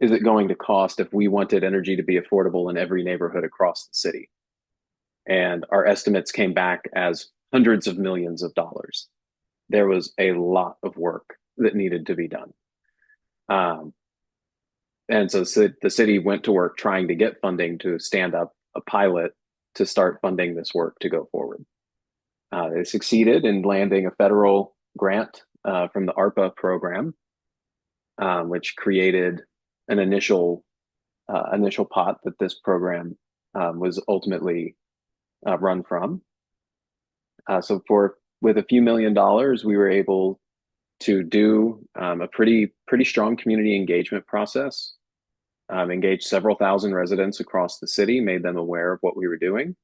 is it going to cost if we wanted energy to be affordable in every neighborhood across the city? And our estimates came back as hundreds of millions of dollars. There was a lot of work that needed to be done. And so the city went to work trying to get funding to stand up a pilot to start funding this work to go forward. They succeeded in landing a federal grant from the ARPA program, which created an initial pot that this program was ultimately run from. So with a few $1 million, we were able to do a pretty strong community engagement process, engaged several thousand residents across the city, made them aware of what we were doing,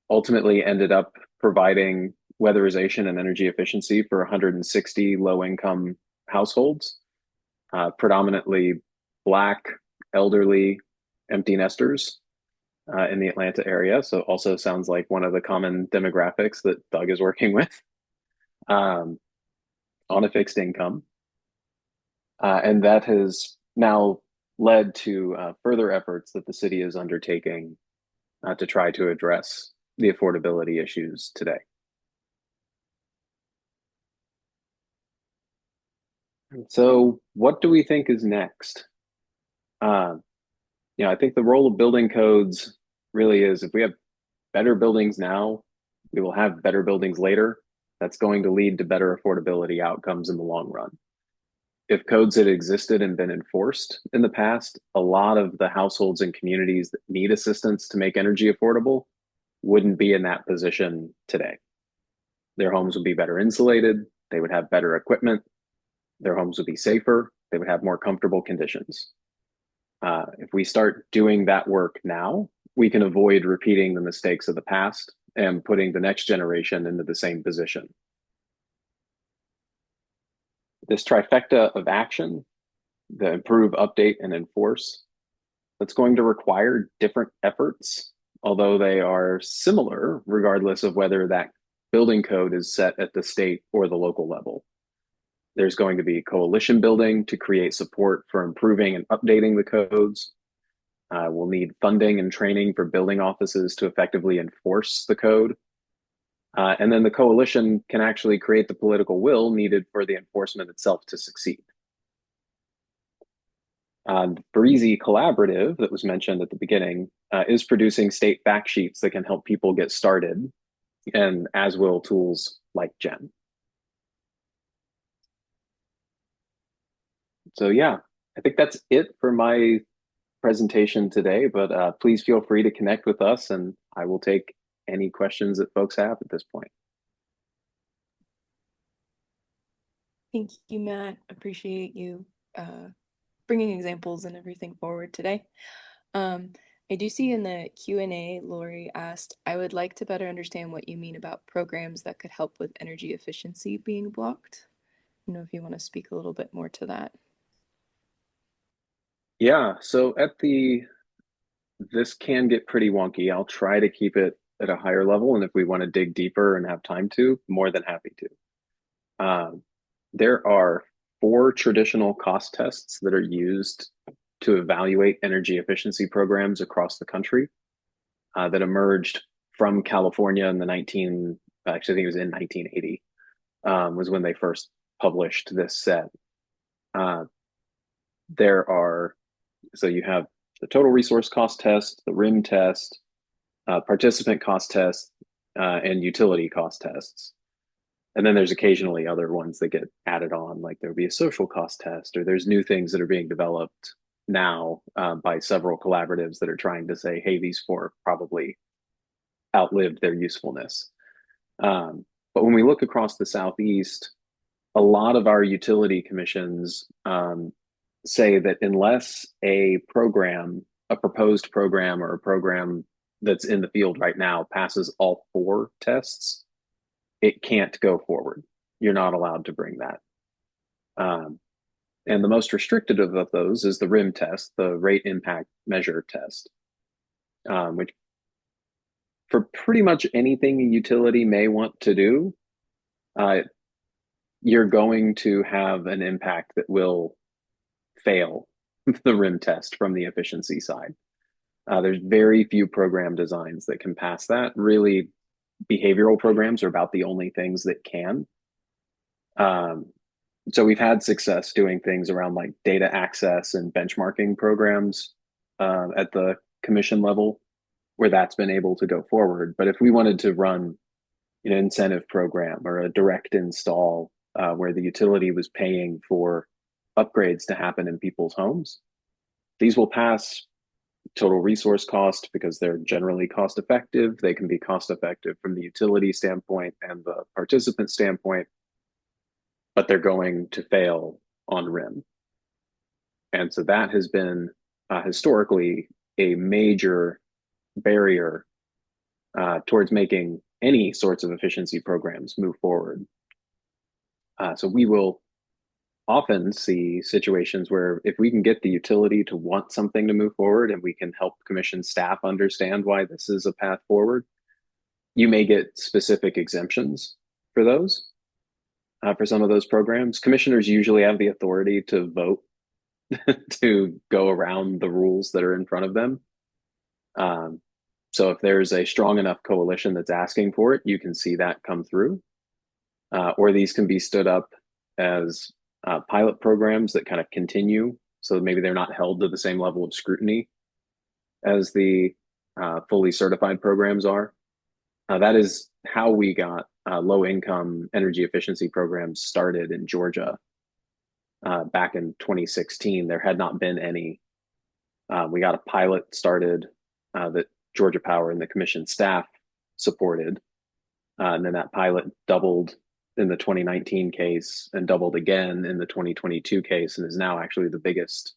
ultimately ended up providing weatherization and energy efficiency for 160 low-income households, predominantly Black, elderly, empty nesters in the Atlanta area. So also sounds like one of the common demographics that Doug is working with on a fixed income. And that has now led to further efforts that the city is undertaking to try to address the affordability issues today. So what do we think is next? I think the role of building codes really is, if we have better buildings now, we will have better buildings later. That's going to lead to better affordability outcomes in the long run. If codes had existed and been enforced in the past, a lot of the households and communities that need assistance to make energy affordable wouldn't be in that position today. Their homes would be better insulated, they would have better equipment, their homes would be safer, they would have more comfortable conditions. If we start doing that work now, we can avoid repeating the mistakes of the past and putting the next generation into the same position. This trifecta of action, the improve, update, and enforce, that's going to require different efforts, although they are similar regardless of whether that building code is set at the state or the local level. There's going to be coalition building to create support for improving and updating the codes. We'll need funding and training for building offices to effectively enforce the code. And then the coalition can actually create the political will needed for the enforcement itself to succeed. BRESE Collaborative that was mentioned at the beginning is producing state fact sheets that can help people get started, and as will tools like GEM. So yeah, I think that's it for my presentation today, but please feel free to connect with us and I will take any questions that folks have at this point. Thank you, Matt. Appreciate you bringing examples and everything forward today. I do see in the Q&A, Lori asked, I would like to better understand what you mean about programs that could help with energy efficiency being blocked. I don't know if you want to speak a little bit more to that. Yeah, so this can get pretty wonky. I'll try to keep it at a higher level, and if we want to dig deeper and have time to, more than happy to. There are 4 traditional cost tests that are used to evaluate energy efficiency programs across the country that emerged from California in actually I think it was in 1980, was when they first published this set. So you have the total resource cost test, the RIM test, participant cost test, and utility cost tests. And then there's occasionally other ones that get added on, like there'll be a social cost test, or there's new things that are being developed now by several collaboratives that are trying to say, hey, these 4 probably outlived their usefulness. But when we look across the Southeast, a lot of our utility commissions say that unless a proposed program or a program that's in the field right now passes all 4 tests, it can't go forward. You're not allowed to bring that. And the most restricted of those is the RIM test, the rate impact measure test, which for pretty much anything a utility may want to do, you're going to have an impact that will fail the RIM test from the efficiency side. There's very few program designs that can pass that. Really, behavioral programs are about the only things that can. So we've had success doing things around like data access and benchmarking programs at the commission level where that's been able to go forward. But if we wanted to run an incentive program or a direct install where the utility was paying for upgrades to happen in people's homes, these will pass total resource cost because they're generally cost effective. They can be cost effective from the utility standpoint and the participant standpoint, but they're going to fail on RIM. And so that has been historically a major barrier towards making any sorts of efficiency programs move forward. So we will often see situations where if we can get the utility to want something to move forward and we can help commission staff understand why this is a path forward, you may get specific exemptions for those. For some of those programs, commissioners usually have the authority to vote to go around the rules that are in front of them. So if there's a strong enough coalition that's asking for it, you can see that come through. Or these can be stood up as pilot programs that kind of continue. So maybe they're not held to the same level of scrutiny as the fully certified programs are. That is how we got low-income energy efficiency programs started in Georgia back in 2016. There had not been any. We got a pilot started that Georgia Power and the commission staff supported. And then that pilot doubled in the 2019 case and doubled again in the 2022 case and is now actually the biggest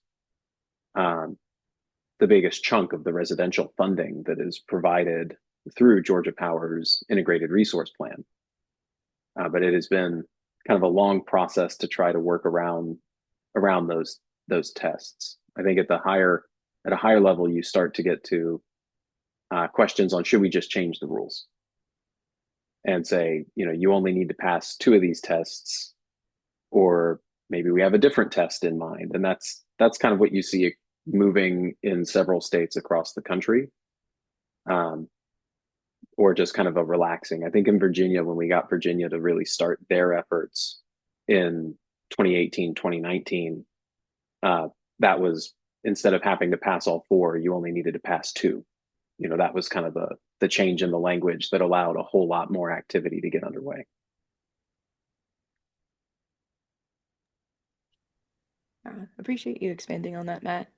chunk of the residential funding that is provided through Georgia Power's integrated resource plan. But it has been kind of a long process to try to work around those tests. I think at a higher level, you start to get to questions on should we just change the rules and say, you only need to pass 2 of these tests, or maybe we have a different test in mind. And that's kind of what you see moving in several states across the country, um, or just kind of a relaxing. I think in Virginia, when we got Virginia to really start their efforts in 2018, 2019, that was, instead of having to pass all four, you only needed to pass two. That was kind of the change in the language that allowed a whole lot more activity to get underway. Appreciate you expanding on that, Matt.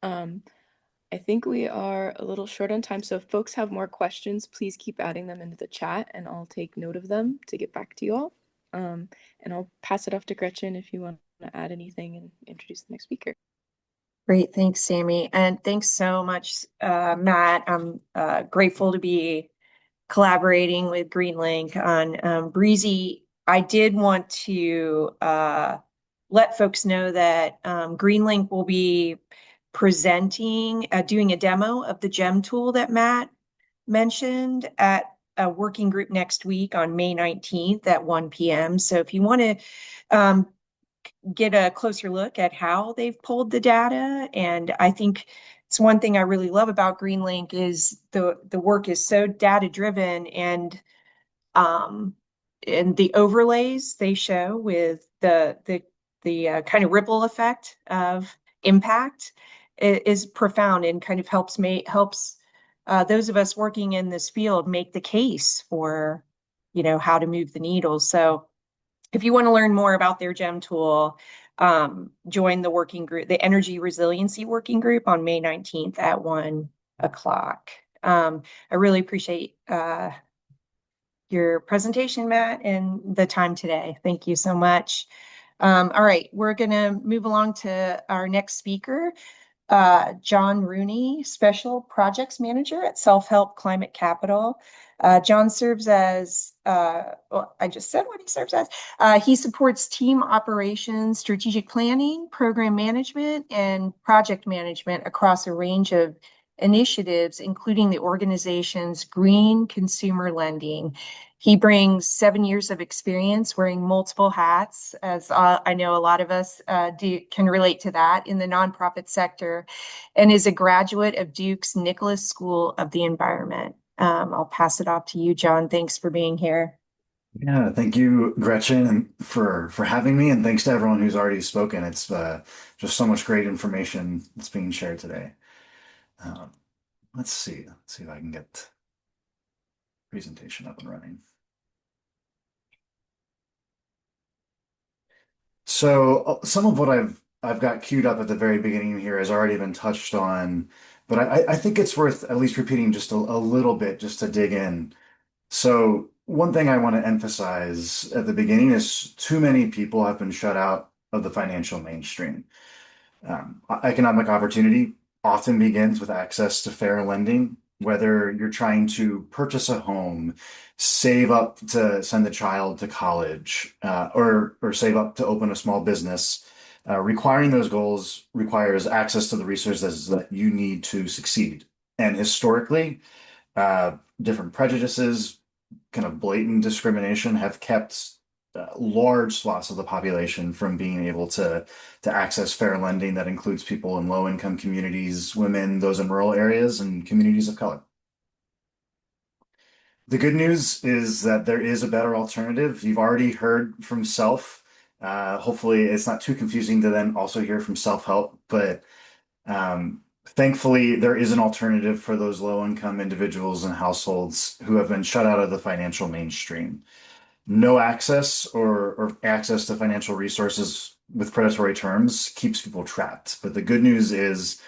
I think we are a little short on time, so if folks have more questions, please keep adding them into the chat and I'll take note of them to get back to you all. And I'll pass it off to Gretchen if you want to add anything and introduce the next speaker. Great, thanks, Sammy. And thanks so much, Matt. I'm grateful to be collaborating with GreenLink on BRESE. I did want to let folks know that GreenLink will be presenting, doing a demo of the GEM tool that Matt mentioned at a working group next week on May 19th at 1 p.m. So if you want to get a closer look at how they've pulled the data, and I think it's one thing I really love about GreenLink is the work is so data driven, and the overlays they show with the kind of ripple effect of impact is profound and kind of helps those of us working in this field make the case for how to move the needle. So if you want to learn more about their GEM tool, join the working group, the Energy Resiliency Working Group on May 19th at 1 o'clock. I really appreciate your presentation, Matt, and the time today. Thank you so much. All right, we're going to move along to our next speaker, John Rooney, Special Projects Manager at Self-Help Climate Capital. John serves as, well, I just said what he serves as. He supports team operations, strategic planning, program management, and project management across a range of initiatives, including the organization's green consumer lending. He brings 7 years of experience wearing multiple hats, as I know a lot of us can relate to that in the nonprofit sector, and is a graduate of Duke's Nicholas School of the Environment. I'll pass it off to you, John. Thanks for being here. Yeah, thank you, Gretchen, for having me, and thanks to everyone who's already spoken. It's just so much great information that's being shared today. Let's see if I can get the presentation up and running. So some of what I've got queued up at the very beginning here has already been touched on, but I think it's worth at least repeating just a little bit just to dig in. So one thing I want to emphasize at the beginning is too many people have been shut out of the financial mainstream. Economic opportunity often begins with access to fair lending, whether you're trying to purchase a home, save up to send a child to college, or save up to open a small business. Requiring those goals requires access to the resources that you need to succeed. And historically, different prejudices, kind of blatant discrimination have kept large swaths of the population from being able to access fair lending that includes people in low-income communities, women, those in rural areas, and communities of color. The good news is that there is a better alternative. You've already heard from Self. Hopefully, it's not too confusing to then also hear from Self-Help, but thankfully, there is an alternative for those low-income individuals and households who have been shut out of the financial mainstream. No access or access to financial resources with predatory terms keeps people trapped. But the good news is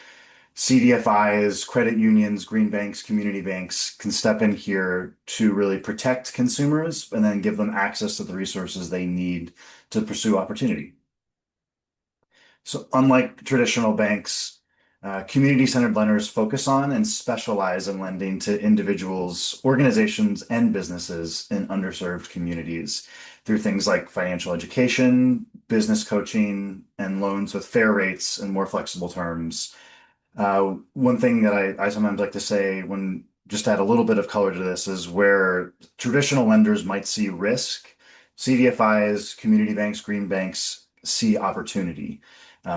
CDFIs, credit unions, green banks, community banks can step in here to really protect consumers and then give them access to the resources they need to pursue opportunity. So unlike traditional banks, community-centered lenders focus on and specialize in lending to individuals, organizations, and businesses in underserved communities through things like financial education, business coaching, and loans with fair rates and more flexible terms. One thing that I sometimes like to say, when just add a little bit of color to this, is where traditional lenders might see risk, CDFIs, community banks, green banks see opportunity.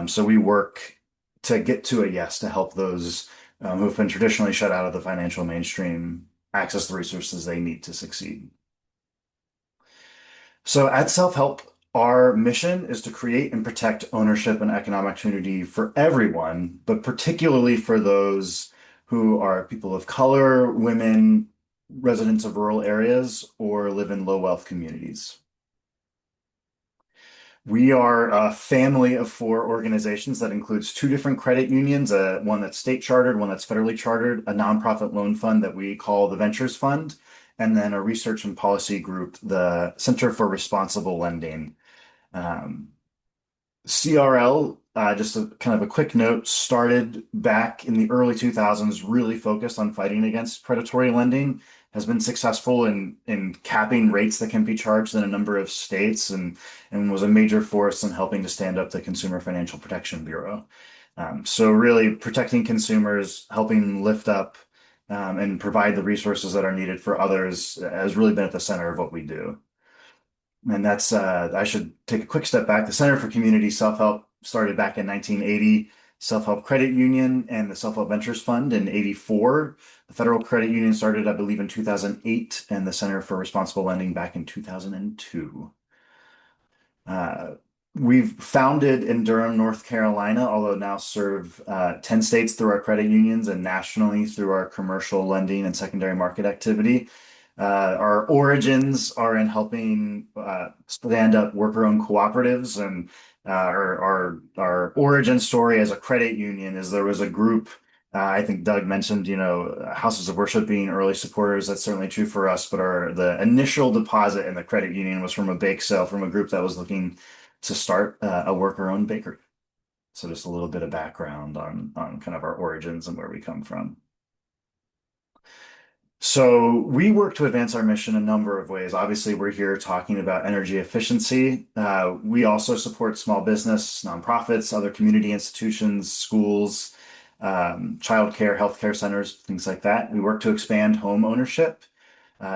So we work to get to a yes to help those who have been traditionally shut out of the financial mainstream access the resources they need to succeed. So at Self-Help, our mission is to create and protect ownership and economic opportunity for everyone, but particularly for those who are people of color, women, residents of rural areas, or live in low wealth communities. We are a family of 4 organizations that includes 2 different credit unions, one that's state chartered, one that's federally chartered, a nonprofit loan fund that we call the Ventures Fund, and then a research and policy group, the Center for Responsible Lending. Um, CRL, just a kind of a quick note, started back in the early 2000s, really focused on fighting against predatory lending, has been successful in capping rates that can be charged in a number of states, and was a major force in helping to stand up the Consumer Financial Protection Bureau. So really protecting consumers, helping lift up and provide the resources that are needed for others has really been at the center of what we do. And that's, I should take a quick step back. The Center for Community Self-Help started back in 1980, Self-Help Credit Union and the Self-Help Ventures Fund in 84. The Federal Credit Union started, I believe, in 2008, and the Center for Responsible Lending back in 2002. Uh, we've founded in Durham, North Carolina, although now serve 10 states through our credit unions and nationally through our commercial lending and secondary market activity. Our origins are in helping stand up worker-owned cooperatives, and our origin story as a credit union is there was a group. I think Doug mentioned, houses of worship being early supporters. That's certainly true for us. But the initial deposit in the credit union was from a bake sale from a group that was looking to start a worker-owned bakery. So just a little bit of background on kind of our origins and where we come from. So we work to advance our mission a number of ways. Obviously, we're here talking about energy efficiency. We also support small business, nonprofits, other community institutions, schools, childcare, healthcare centers, things like that. We work to expand home ownership,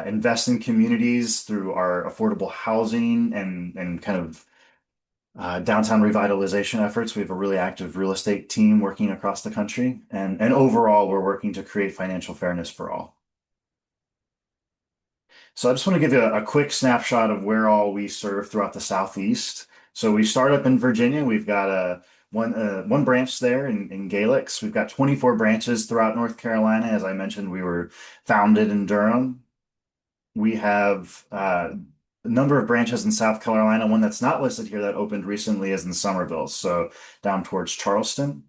invest in communities through our affordable housing and kind of downtown revitalization efforts. We have a really active real estate team working across the country. And overall, we're working to create financial fairness for all. So I just want to give you a quick snapshot of where all we serve throughout the Southeast. So we start up in Virginia. We've got one branch there in Galix. We've got 24 branches throughout North Carolina. As I mentioned, we were founded in Durham. We have a number of branches in South Carolina. One that's not listed here that opened recently is in Somerville, so down towards Charleston.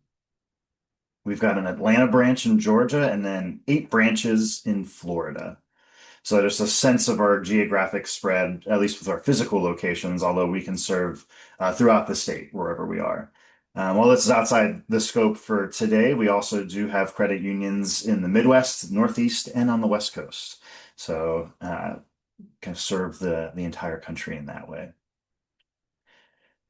We've got an Atlanta branch in Georgia, and then 8 branches in Florida. So there's a sense of our geographic spread, at least with our physical locations, although we can serve throughout the state, wherever we are. While this is outside the scope for today, we also do have credit unions in the Midwest, Northeast, and on the West Coast. So kind of serve the entire country in that way.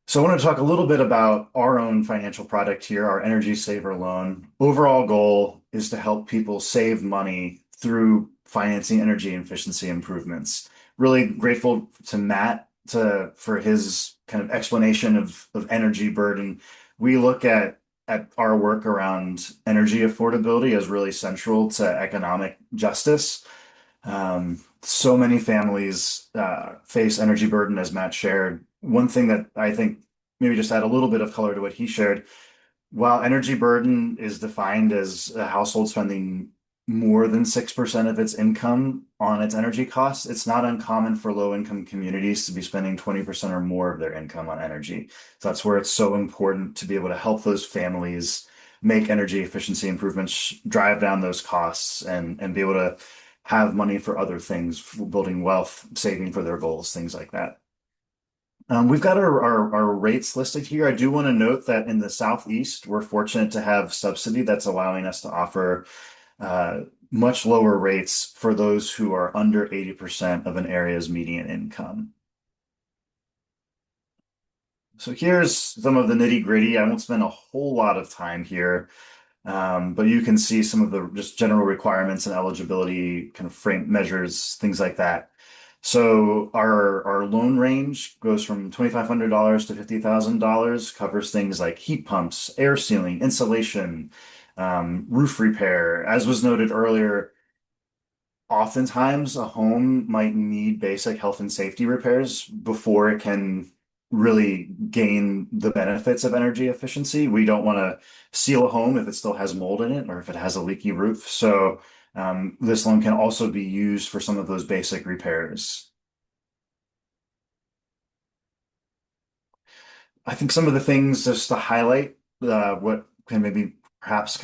So I want to talk a little bit about our own financial product here, our Energy Saver Loan. Overall goal is to help people save money through financing energy efficiency improvements. Really grateful to Matt for his kind of explanation of energy burden. We look at our work around energy affordability as really central to economic justice. So many families face energy burden, as Matt shared. One thing that I think maybe just add a little bit of color to what he shared, while energy burden is defined as a household spending more than 6% of its income on its energy costs, it's not uncommon for low-income communities to be spending 20% or more of their income on energy. So that's where it's so important to be able to help those families make energy efficiency improvements, drive down those costs, and be able to have money for other things, for building wealth, saving for their goals, things like that. We've got our rates listed here. I do want to note that in the Southeast, we're fortunate to have subsidy that's allowing us to offer much lower rates for those who are under 80% of an area's median income. So here's some of the nitty-gritty. I won't spend a whole lot of time here, but you can see some of the just general requirements and eligibility kind of frame measures, things like that. So our loan range goes from $2,500 to $50,000, covers things like heat pumps, air sealing, insulation, roof repair. As was noted earlier, oftentimes a home might need basic health and safety repairs before it can really gain the benefits of energy efficiency. We don't want to seal a home if it still has mold in it or if it has a leaky roof. So this loan can also be used for some of those basic repairs. I think some of the things just to highlight what can maybe perhaps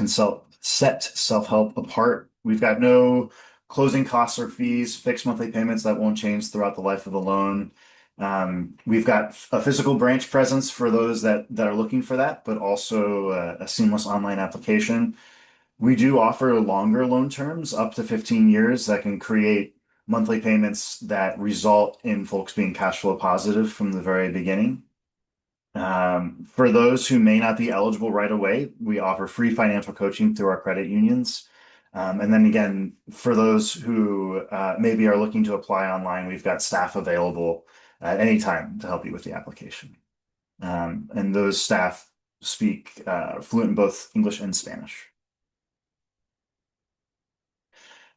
set self-help apart. We've got no closing costs or fees, fixed monthly payments that won't change throughout the life of the loan. We've got a physical branch presence for those that are looking for that, but also a seamless online application. We do offer longer loan terms, up to 15 years, that can create monthly payments that result in folks being cash flow positive from the very beginning. For those who may not be eligible right away, we offer free financial coaching through our credit unions. And then again, for those who maybe are looking to apply online, we've got staff available at any time to help you with the application. And those staff speak fluent in both English and Spanish.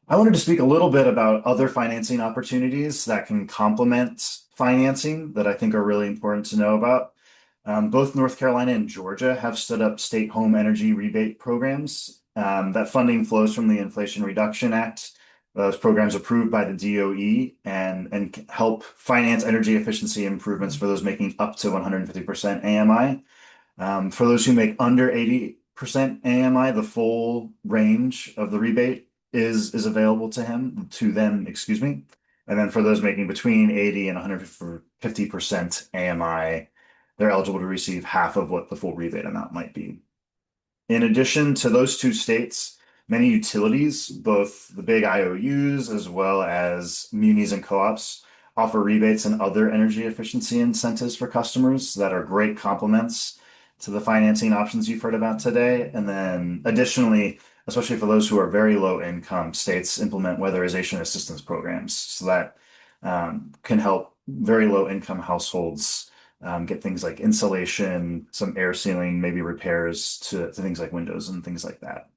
I wanted to speak a little bit about other financing opportunities that can complement financing that I think are really important to know about. Both North Carolina and Georgia have stood up state home energy rebate programs. That funding flows from the Inflation Reduction Act. Those programs approved by the DOE and help finance energy efficiency improvements for those making up to 150% AMI. For those who make under 80% AMI, the full range of the rebate is available to them, excuse me. And then for those making between 80 and 150% AMI, they're eligible to receive half of what the full rebate amount might be. In addition to those two states, many utilities, both the big IOUs as well as munis and co-ops, offer rebates and other energy efficiency incentives for customers that are great complements to the financing options you've heard about today. And then additionally, especially for those who are very low income, states implement weatherization assistance programs so that can help very low income households get things like insulation, some air sealing, maybe repairs to things like windows and things like that.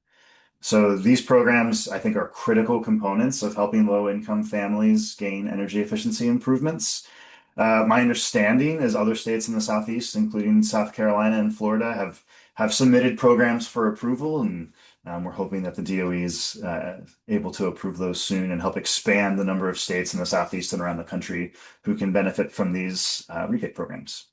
So these programs, I think, are critical components of helping low-income families gain energy efficiency improvements. My understanding is other states in the Southeast, including South Carolina and Florida, have submitted programs for approval, and we're hoping that the DOE is able to approve those soon and help expand the number of states in the Southeast and around the country who can benefit from these rebate programs.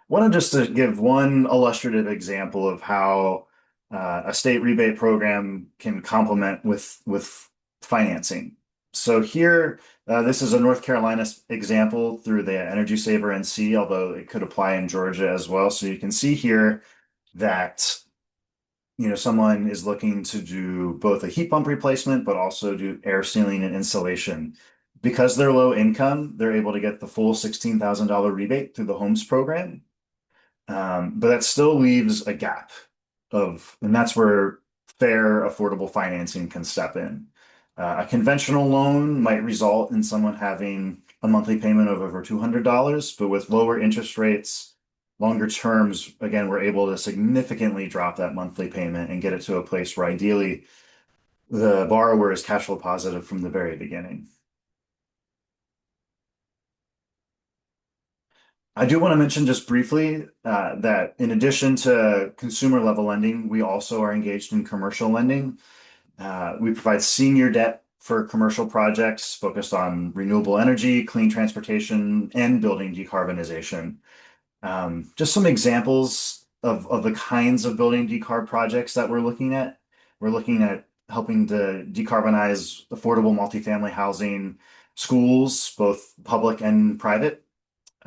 Wanted just to give one illustrative example of how a state rebate program can complement with financing. So here, this is a North Carolina example through the Energy Saver NC, although it could apply in Georgia as well. So you can see here that someone is looking to do both a heat pump replacement, but also do air sealing and insulation. Because they're low income, they're able to get the full $16,000 rebate through the homes program. But that still leaves a gap and that's where fair, affordable financing can step in. A conventional loan might result in someone having a monthly payment of over $200, but with lower interest rates, longer terms, again, we're able to significantly drop that monthly payment and get it to a place where ideally the borrower is cash flow positive from the very beginning. I do want to mention just briefly that in addition to consumer level lending, we also are engaged in commercial lending. We provide senior debt for commercial projects focused on renewable energy, clean transportation, and building decarbonization. Just some examples of the kinds of building decarb projects that we're looking at. We're looking at helping to decarbonize affordable multifamily housing, schools, both public and private,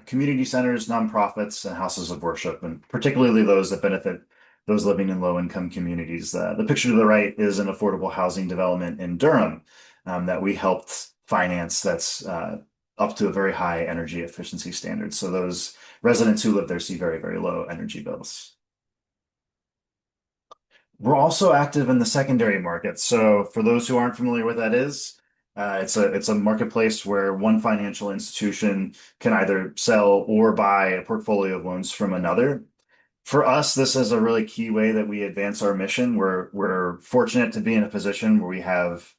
community centers, nonprofits, and houses of worship, and particularly those that benefit those living in low-income communities. The picture to the right is an affordable housing development in Durham that we helped finance that's up to a very high energy efficiency standard. So those residents who live there see very, very low energy bills. We're also active in the secondary market. So for those who aren't familiar with that is, it's a marketplace where one financial institution can either sell or buy a portfolio of loans from another. For us, this is a really key way that we advance our mission. We're fortunate to be in a position where we have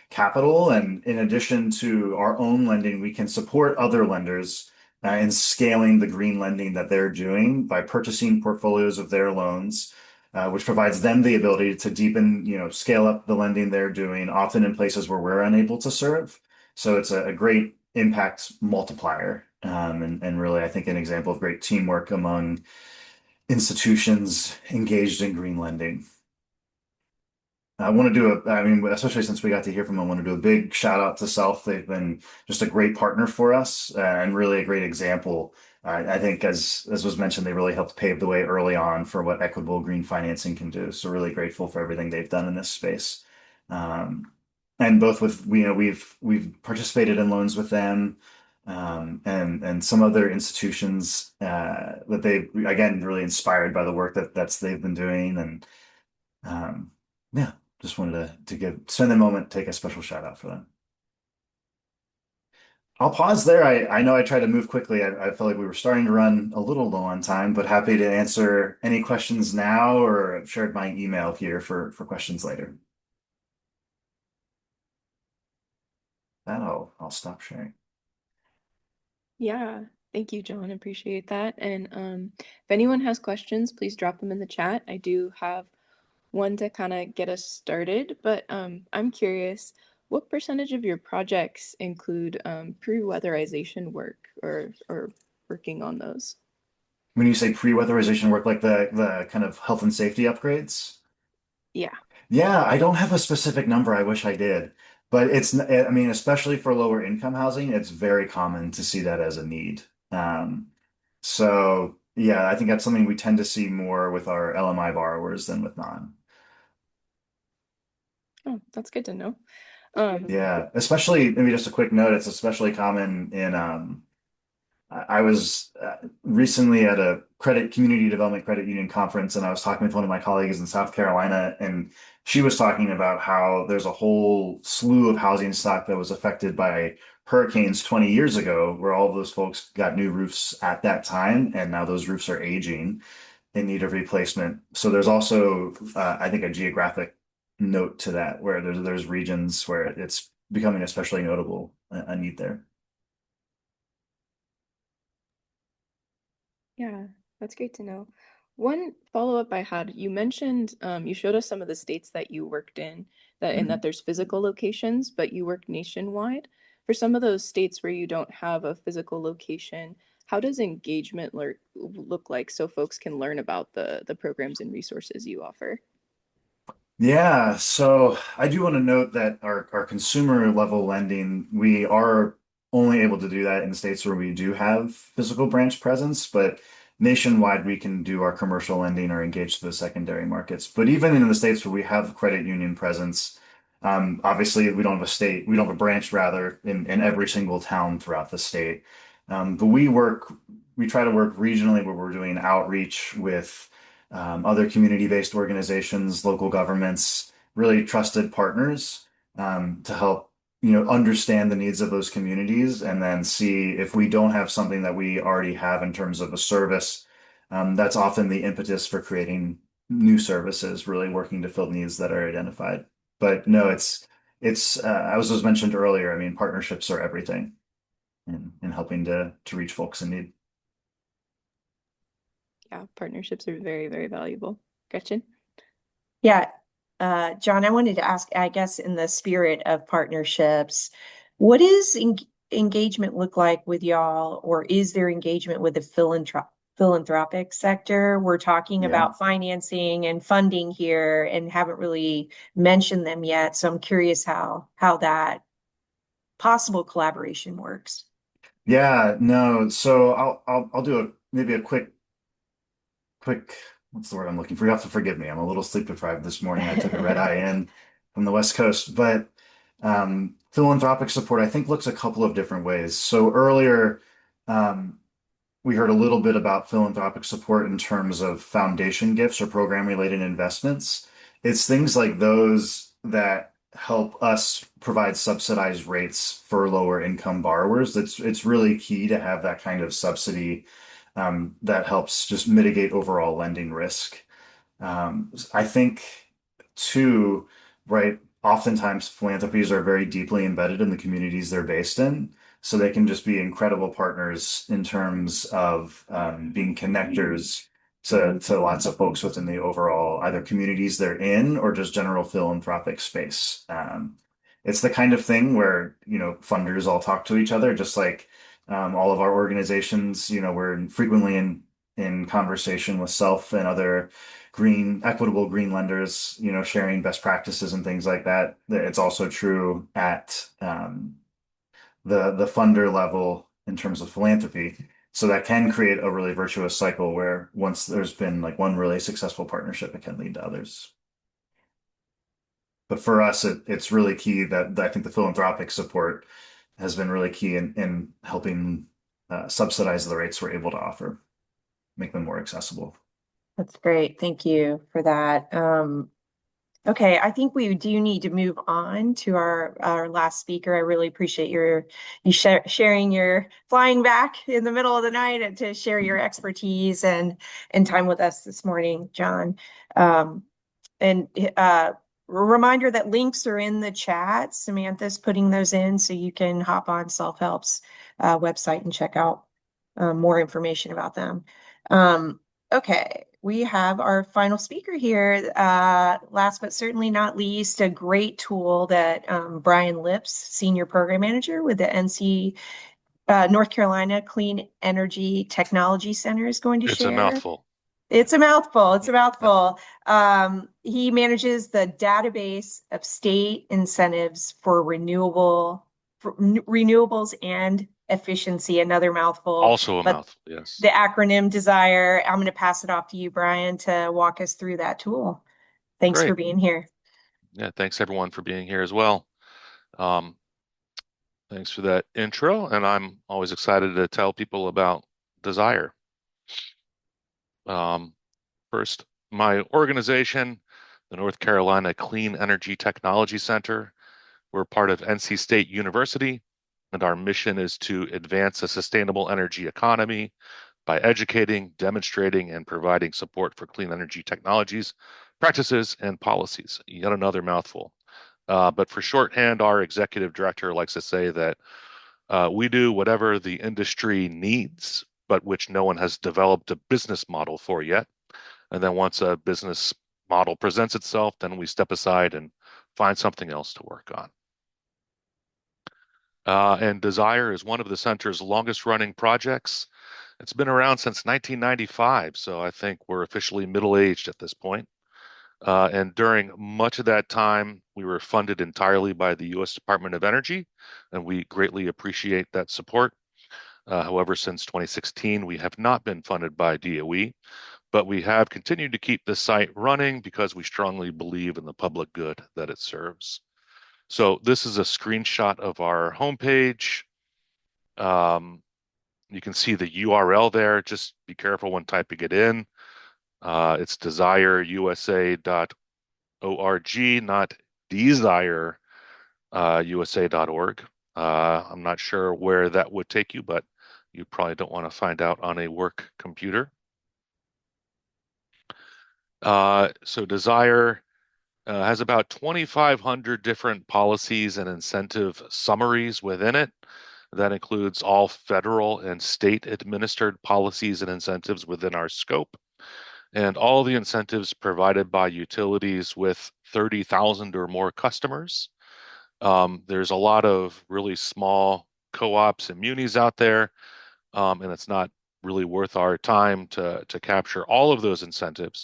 capital, and in addition to our own lending, we can support other lenders in scaling the green lending that they're doing by purchasing portfolios of their loans, which provides them the ability to deepen, scale up the lending they're doing, often in places where we're unable to serve. So it's a great impact multiplier, and really, I think an example of great teamwork among institutions engaged in green lending. I want to I mean, especially since we got to hear from them, I want to do a big shout out to Self. They've been just a great partner for us and really a great example. I think, as was mentioned, they really helped pave the way early on for what equitable green financing can do. So really grateful for everything they've done in this space. Um, and both with, we've participated in loans with them, and some other institutions that they again really inspired by the work that they've been doing. And yeah, just wanted to spend a moment, take a special shout out for them. I'll pause there. I know I tried to move quickly. I felt like we were starting to run a little low on time, but happy to answer any questions now, or I've shared my email here for questions later. That I'll stop sharing. Yeah, thank you, John. Appreciate that. And if anyone has questions, please drop them in the chat. I do have one to kind of get us started, but I'm curious, what percentage of your projects include pre-weatherization work or working on those? When you say pre-weatherization work, like the kind of health and safety upgrades? Yeah. Yeah, I don't have a specific number. I wish I did. But I mean, especially for lower income housing, it's very common to see that as a need. So yeah, I think that's something we tend to see more with our LMI borrowers than with non. Oh, that's good to know. Yeah, especially, maybe just a quick note, it's especially common in I was recently at a credit community development credit union conference, and I was talking with one of my colleagues in South Carolina, and she was talking about how there's a whole slew of housing stock that was affected by hurricanes 20 years ago, where all of those folks got new roofs at that time, and now those roofs are aging in need of replacement. So there's also, I think, a geographic note to that, where there's regions where it's becoming especially notable, a need there. Yeah, that's great to know. One follow-up I had, you mentioned you showed us some of the states that you worked in, that Mhm. there's physical locations, but you work nationwide. For some of those states where you don't have a physical location, how does engagement look like so folks can learn about the programs and resources you offer? Yeah, so I do want to note that our consumer level lending, we are only able to do that in states where we do have physical branch presence, but nationwide we can do our commercial lending or engage to the secondary markets. But even in the states where we have credit union presence, obviously we don't have a branch rather in every single town throughout the state. But we try to work regionally where we're doing outreach with other community-based organizations, local governments, really trusted partners, to help, understand the needs of those communities and then see if we don't have something that we already have in terms of a service. That's often the impetus for creating new services, really working to fill needs that are identified. But no, as was mentioned earlier, I mean, partnerships are everything in helping to reach folks in need. Yeah, partnerships are very, very valuable. Gretchen? Yeah, John, I wanted to ask, I guess, in the spirit of partnerships, what does engagement look like with y'all, or is there engagement with the philanthropic sector? We're talking Yeah. about financing and funding here and haven't really mentioned them yet. So I'm curious how that possible collaboration works. Yeah, no. So I'll do maybe a quick, what's the word I'm looking for? You have to forgive me. I'm a little sleep deprived this morning. I took a red eye in from the West Coast, but philanthropic support I think looks a couple of different ways. So earlier, um, we heard a little bit about philanthropic support in terms of foundation gifts or program related investments. it's things like those that help us provide subsidized rates for lower income borrowers. It's really key to have that kind of subsidy that helps just mitigate overall lending risk. I think too, right, oftentimes philanthropies are very deeply embedded in the communities they're based in. So they can just be incredible partners in terms of being connectors to lots of folks within the overall either communities they're in or just general philanthropic space. It's the kind of thing where, funders all talk to each other, just like all of our organizations, we're frequently in conversation with self and other equitable green lenders, sharing best practices and things like that. It's also true at the funder level in terms of philanthropy. So that can create a really virtuous cycle where once there's been like one really successful partnership, it can lead to others. But for us, it's really key that I think the philanthropic support has been really key in helping subsidize the rates we're able to offer, make them more accessible. That's great. Thank you for that. Okay, I think we do need to move on to our last speaker. I really appreciate you sharing your flying back in the middle of the night and to share your expertise and time with us this morning, John. And reminder that links are in the chat. Samantha's putting those in so you can hop on Self Help's website and check out more information about them. Okay, we have our final speaker here. Last but certainly not least, a great tool that Brian Lips, Senior Program Manager with the North Carolina Clean Energy Technology Center, is going to It's a share. mouthful. It's a mouthful. It's a mouthful. He manages the database of state incentives for renewables and efficiency. Another mouthful. Also a But mouthful, yes. the acronym Desire. I'm going to pass it off to you, Brian, to walk us through that tool. Thanks for Great. being here. Yeah, thanks everyone for being here as well. Thanks for that intro, and I'm always excited to tell people about Desire. First, my organization, the North Carolina Clean Energy Technology Center, we're part of NC State University, and our mission is to advance a sustainable energy economy by educating, demonstrating, and providing support for clean energy technologies, practices, and policies. Yet another mouthful. But for shorthand, our executive director likes to say that we do whatever the industry needs, but which no one has developed a business model for yet. And then once a business model presents itself, then we step aside and find something else to work on. And Desire is one of the center's longest running projects. It's been around since 1995, so I think we're officially middle-aged at this point. And during much of that time, we were funded entirely by the U.S. Department of Energy, and we greatly appreciate that support. However, since 2016, we have not been funded by DOE, but we have continued to keep the site running because we strongly believe in the public good that it serves. So this is a screenshot of our homepage. You can see the URL there. Just be careful when typing it in. It's desireusa.org, not desireusa.org. I'm not sure where that would take you, but you probably don't want to find out on a work computer. So Desire has about 2,500 different policies and incentive summaries within it. That includes all federal and state administered policies and incentives within our scope, and all the incentives provided by utilities with 30,000 or more customers. There's a lot of really small co-ops and munis out there, and it's not really worth our time to capture all of those incentives.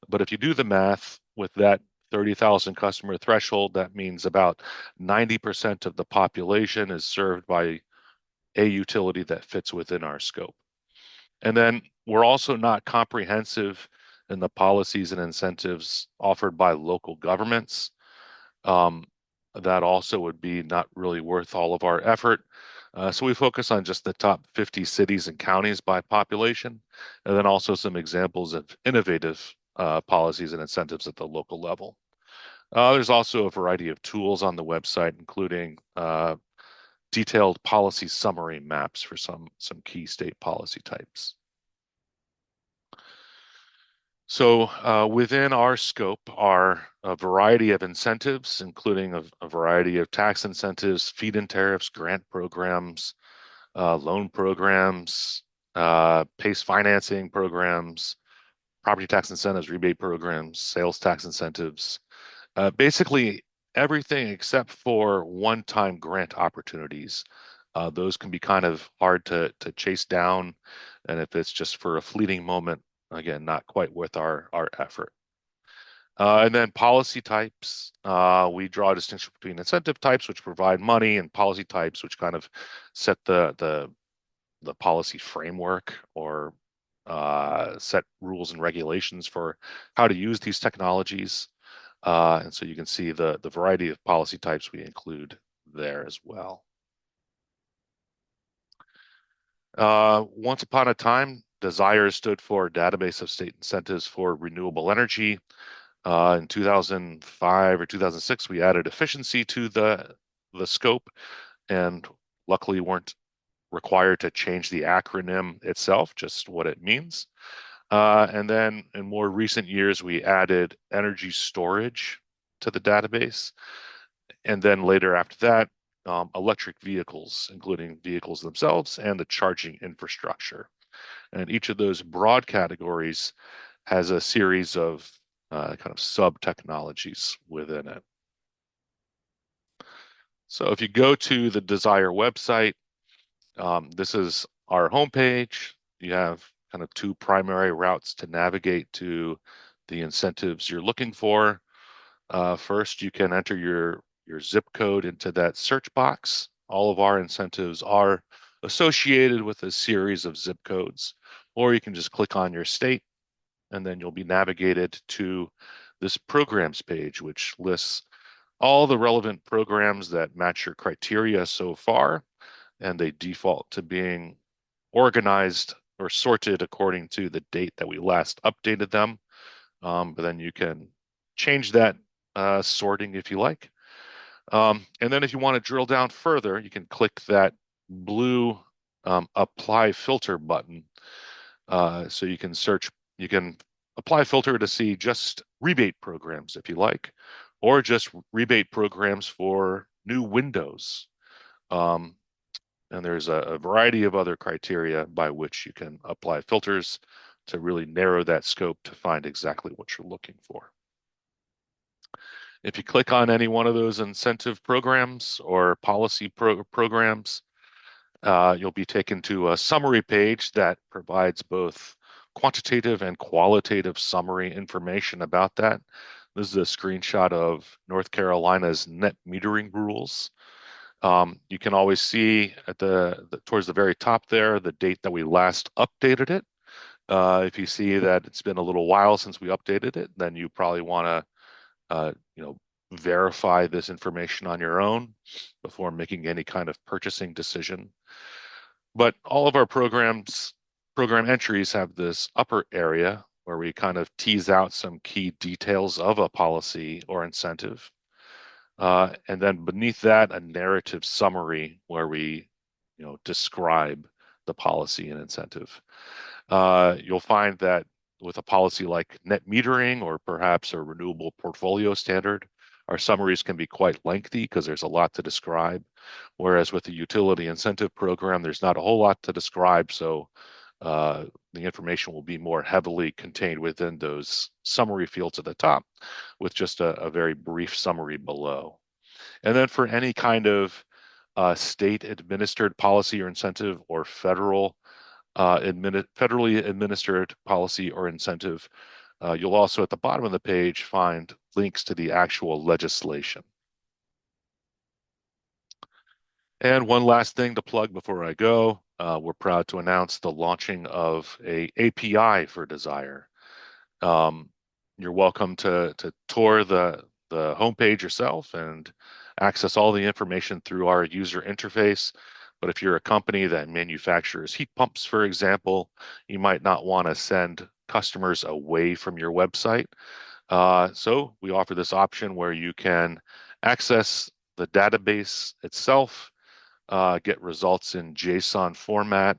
But if you do the math with that 30,000 customer threshold, that means about 90% of the population is served by a utility that fits within our scope. And then we're also not comprehensive in the policies and incentives offered by local governments. That also would be not really worth all of our effort. So we focus on just the top 50 cities and counties by population, and then also some examples of innovative policies and incentives at the local level. There's also a variety of tools on the website, including detailed policy summary maps for some key state policy types. So within our scope are a variety of incentives, including a variety of tax incentives, feed-in tariffs, grant programs, loan programs, PACE financing programs, property tax incentives, rebate programs, sales tax incentives, basically everything except for one-time grant opportunities. Those can be kind of hard to chase down, and if it's just for a fleeting moment, again, not quite worth our effort. And then policy types, we draw a distinction between incentive types, which provide money, and policy types, which kind of set the policy framework or set rules and regulations for how to use these technologies. And so you can see the variety of policy types we include there as well. Once upon a time, Desire stood for a database of state incentives for renewable energy. In 2005 or 2006, we added efficiency to the scope, and luckily weren't required to change the acronym itself, just what it means. And then in more recent years, we added energy storage to the database. And then later after that, electric vehicles, including vehicles themselves and the charging infrastructure. And each of those broad categories has a series of kind of sub-technologies within it. So if you go to the Desire website, this is our homepage. You have kind of two primary routes to navigate to the incentives you're looking for. First, you can enter your zip code into that search box. All of our incentives are associated with a series of zip codes, or you can just click on your state, and then you'll be navigated to this programs page, which lists all the relevant programs that match your criteria so far, and they default to being organized or sorted according to the date that we last updated them. But then you can change that sorting if you like. And then if you want to drill down further, you can click that blue apply filter button. So you can apply filter to see just rebate programs if you like, or just rebate programs for new windows. And there's a variety of other criteria by which you can apply filters to really narrow that scope to find exactly what you're looking for. If you click on any one of those incentive programs or policy programs, you'll be taken to a summary page that provides both quantitative and qualitative summary information about that. This is a screenshot of North Carolina's net metering rules. You can always see at towards the very top there the date that we last updated it. If you see that it's been a little while since we updated it, then you probably want to verify this information on your own before making any kind of purchasing decision. But all of our program entries have this upper area where we kind of tease out some key details of a policy or incentive. And then beneath that, a narrative summary where we, describe the policy and incentive. You'll find that with a policy like net metering or perhaps a renewable portfolio standard, our summaries can be quite lengthy because there's a lot to describe. Whereas with the utility incentive program, there's not a whole lot to describe. So the information will be more heavily contained within those summary fields at the top with just a very brief summary below. And then for any kind of state administered policy or incentive or federally administered policy or incentive, you'll also at the bottom of the page find links to the actual legislation. And one last thing to plug before I go, we're proud to announce the launching of a API for Desire. You're welcome to tour the homepage yourself and access all the information through our user interface. But if you're a company that manufactures heat pumps, for example, you might not want to send customers away from your website. So we offer this option where you can access the database itself, get results in JSON format,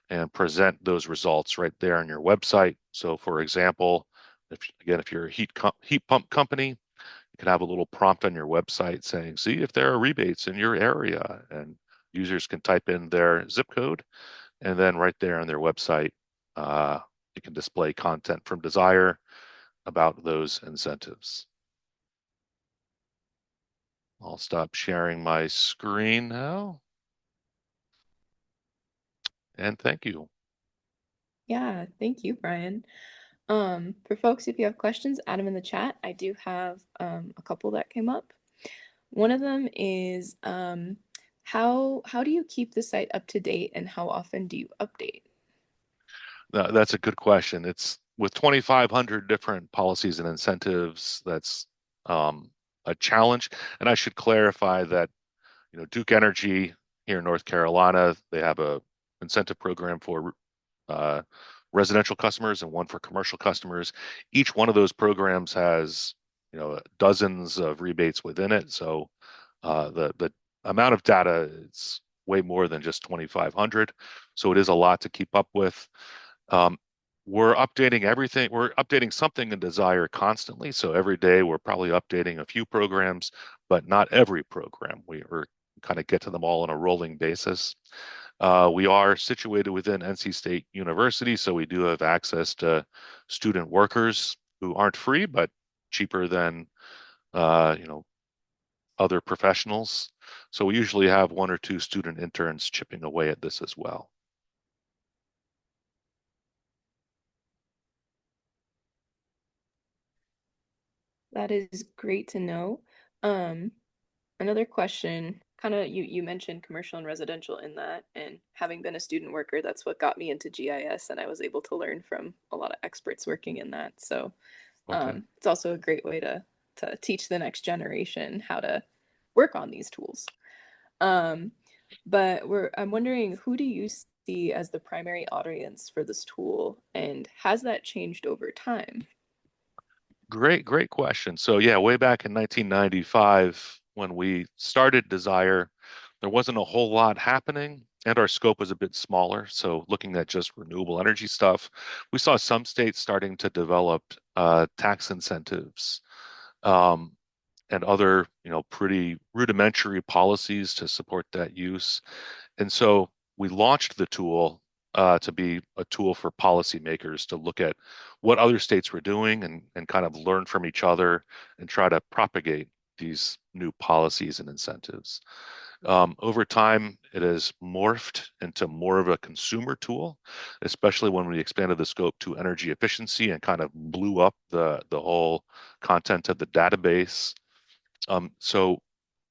and present those results right there on your website. So for example, if you're a heat pump company, you can have a little prompt on your website saying, see if there are rebates in your area, and users can type in their zip code, and then right there on their website, you can display content from Desire about those incentives. I'll stop sharing my screen now. And thank you. Yeah, thank you, Brian. For folks, if you have questions, add them in the chat. I do have a couple that came up. One of them is how do you keep the site up to date, and how often do you update? That's a good question. It's with 2,500 different policies and incentives, that's a challenge. And I should clarify that, Duke Energy here in North Carolina, they have a incentive program for uh, residential customers and one for commercial customers. Each one of those programs has, dozens of rebates within it. So the amount of data is way more than just 2,500. So it is a lot to keep up with. Um, we're updating everything. We're updating something in Desire constantly. So every day we're probably updating a few programs, but not every program. We're kind of get to them all on a rolling basis. We are situated within NC State University, so we do have access to student workers who aren't free, but cheaper than other professionals. So we usually have one or two student interns chipping away at this as well. That is great to know. Another question, kind of you mentioned commercial and residential in that, and having been a student worker, that's what got me into GIS, and I was able to learn from a lot of experts working in that. So Okay. it's also a great way to teach the next generation how to work on these tools. But I'm wondering, who do you see as the primary audience for this tool, and has that changed over time? Great question. So yeah, way back in 1995, when we started Desire, there wasn't a whole lot happening, and our scope was a bit smaller. So looking at just renewable energy stuff, we saw some states starting to develop tax incentives, um, and other, pretty rudimentary policies to support that use. And so we launched the tool to be a tool for policymakers to look at what other states were doing, and kind of learn from each other and try to propagate these new policies and incentives. Over time, it has morphed into more of a consumer tool, especially when we expanded the scope to energy efficiency and kind of blew up the whole content of the database. So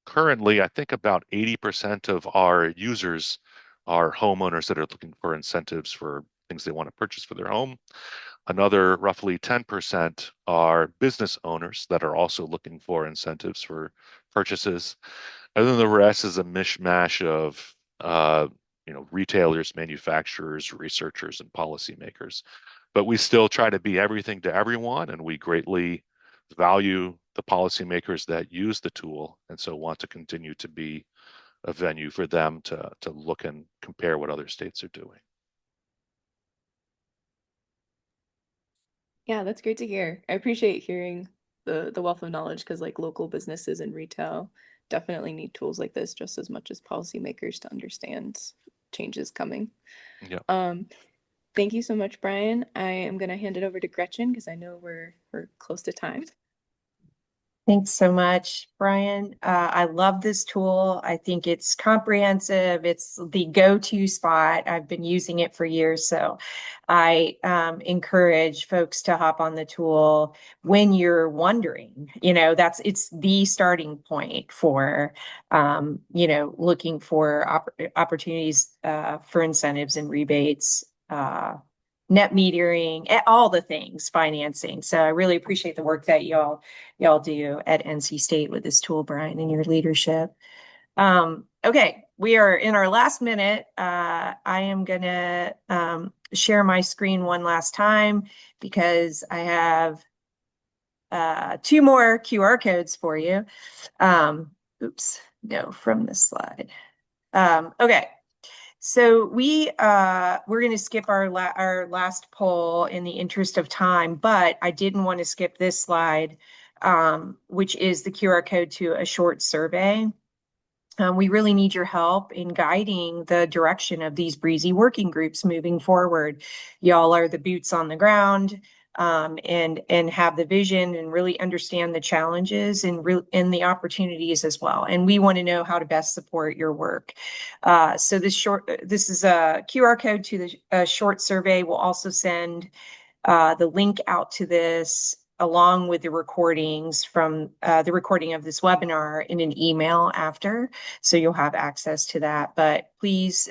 currently, I think about 80% of our users are homeowners that are looking for incentives for things they want to purchase for their home. Another roughly 10% are business owners that are also looking for incentives for purchases. And then the rest is a mishmash of retailers, manufacturers, researchers, and policymakers. But we still try to be everything to everyone, and we greatly value the policymakers that use the tool, and so want to continue to be a venue for them to look and compare what other states are doing. Yeah, that's great to hear. I appreciate hearing the wealth of knowledge, because like local businesses and retail definitely need tools like this just as much as policymakers to understand changes coming. Yeah. Thank you so much, Brian. I am going to hand it over to Gretchen because I know we're close to time. Thanks so much, Brian. I love this tool. I think it's comprehensive. It's the go-to spot. I've been using it for years, so I encourage folks to hop on the tool when you're wondering. It's the starting point for looking for opportunities for incentives and rebates. Net metering, all the things, financing. So I really appreciate the work that y'all do at NC State with this tool, Brian, and your leadership. Okay, we are in our last minute. I am gonna share my screen one last time because I have two more QR codes for you. Oops, no, from this slide. Okay. So we're going to skip our last poll in the interest of time, but I didn't want to skip this slide, which is the QR code to a short survey. We really need your help in guiding the direction of these BRESE working groups moving forward. Y'all are the boots on the ground, and have the vision and really understand the challenges and the opportunities as well. And we want to know how to best support your work. So this is a QR code to the short survey. We'll also send the link out to this along with the recordings from the recording of this webinar in an email after, so you'll have access to that. But please,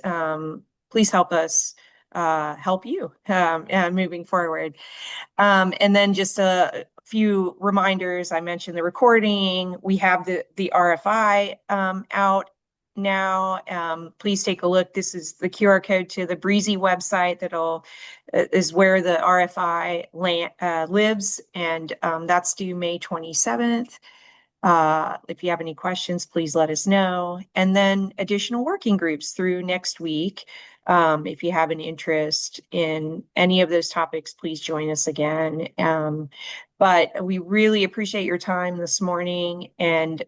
please help us help you moving forward. And then just a few reminders. I mentioned the recording. We have the RFI out now. Please take a look. This is the QR code to the BRESE website that'll is where the RFI lives, and that's due May 27th. If you have any questions, please let us know. And then additional working groups through next week. If you have an interest in any of those topics, please join us again. But we really appreciate your time this morning, and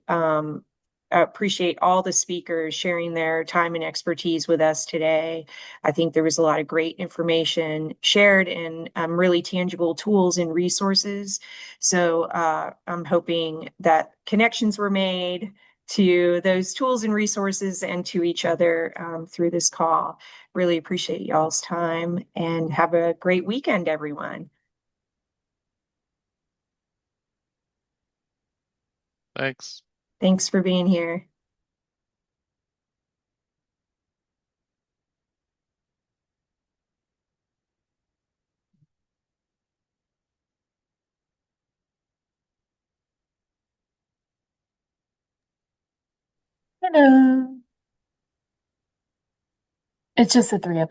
appreciate all the speakers sharing their time and expertise with us today. I think there was a lot of great information shared and really tangible tools and resources. So I'm hoping that connections were made to those tools and resources and to each other through this call. Really appreciate y'all's time, and have a great weekend, everyone. Thanks. Thanks for being here. Hello. It's just the three of us.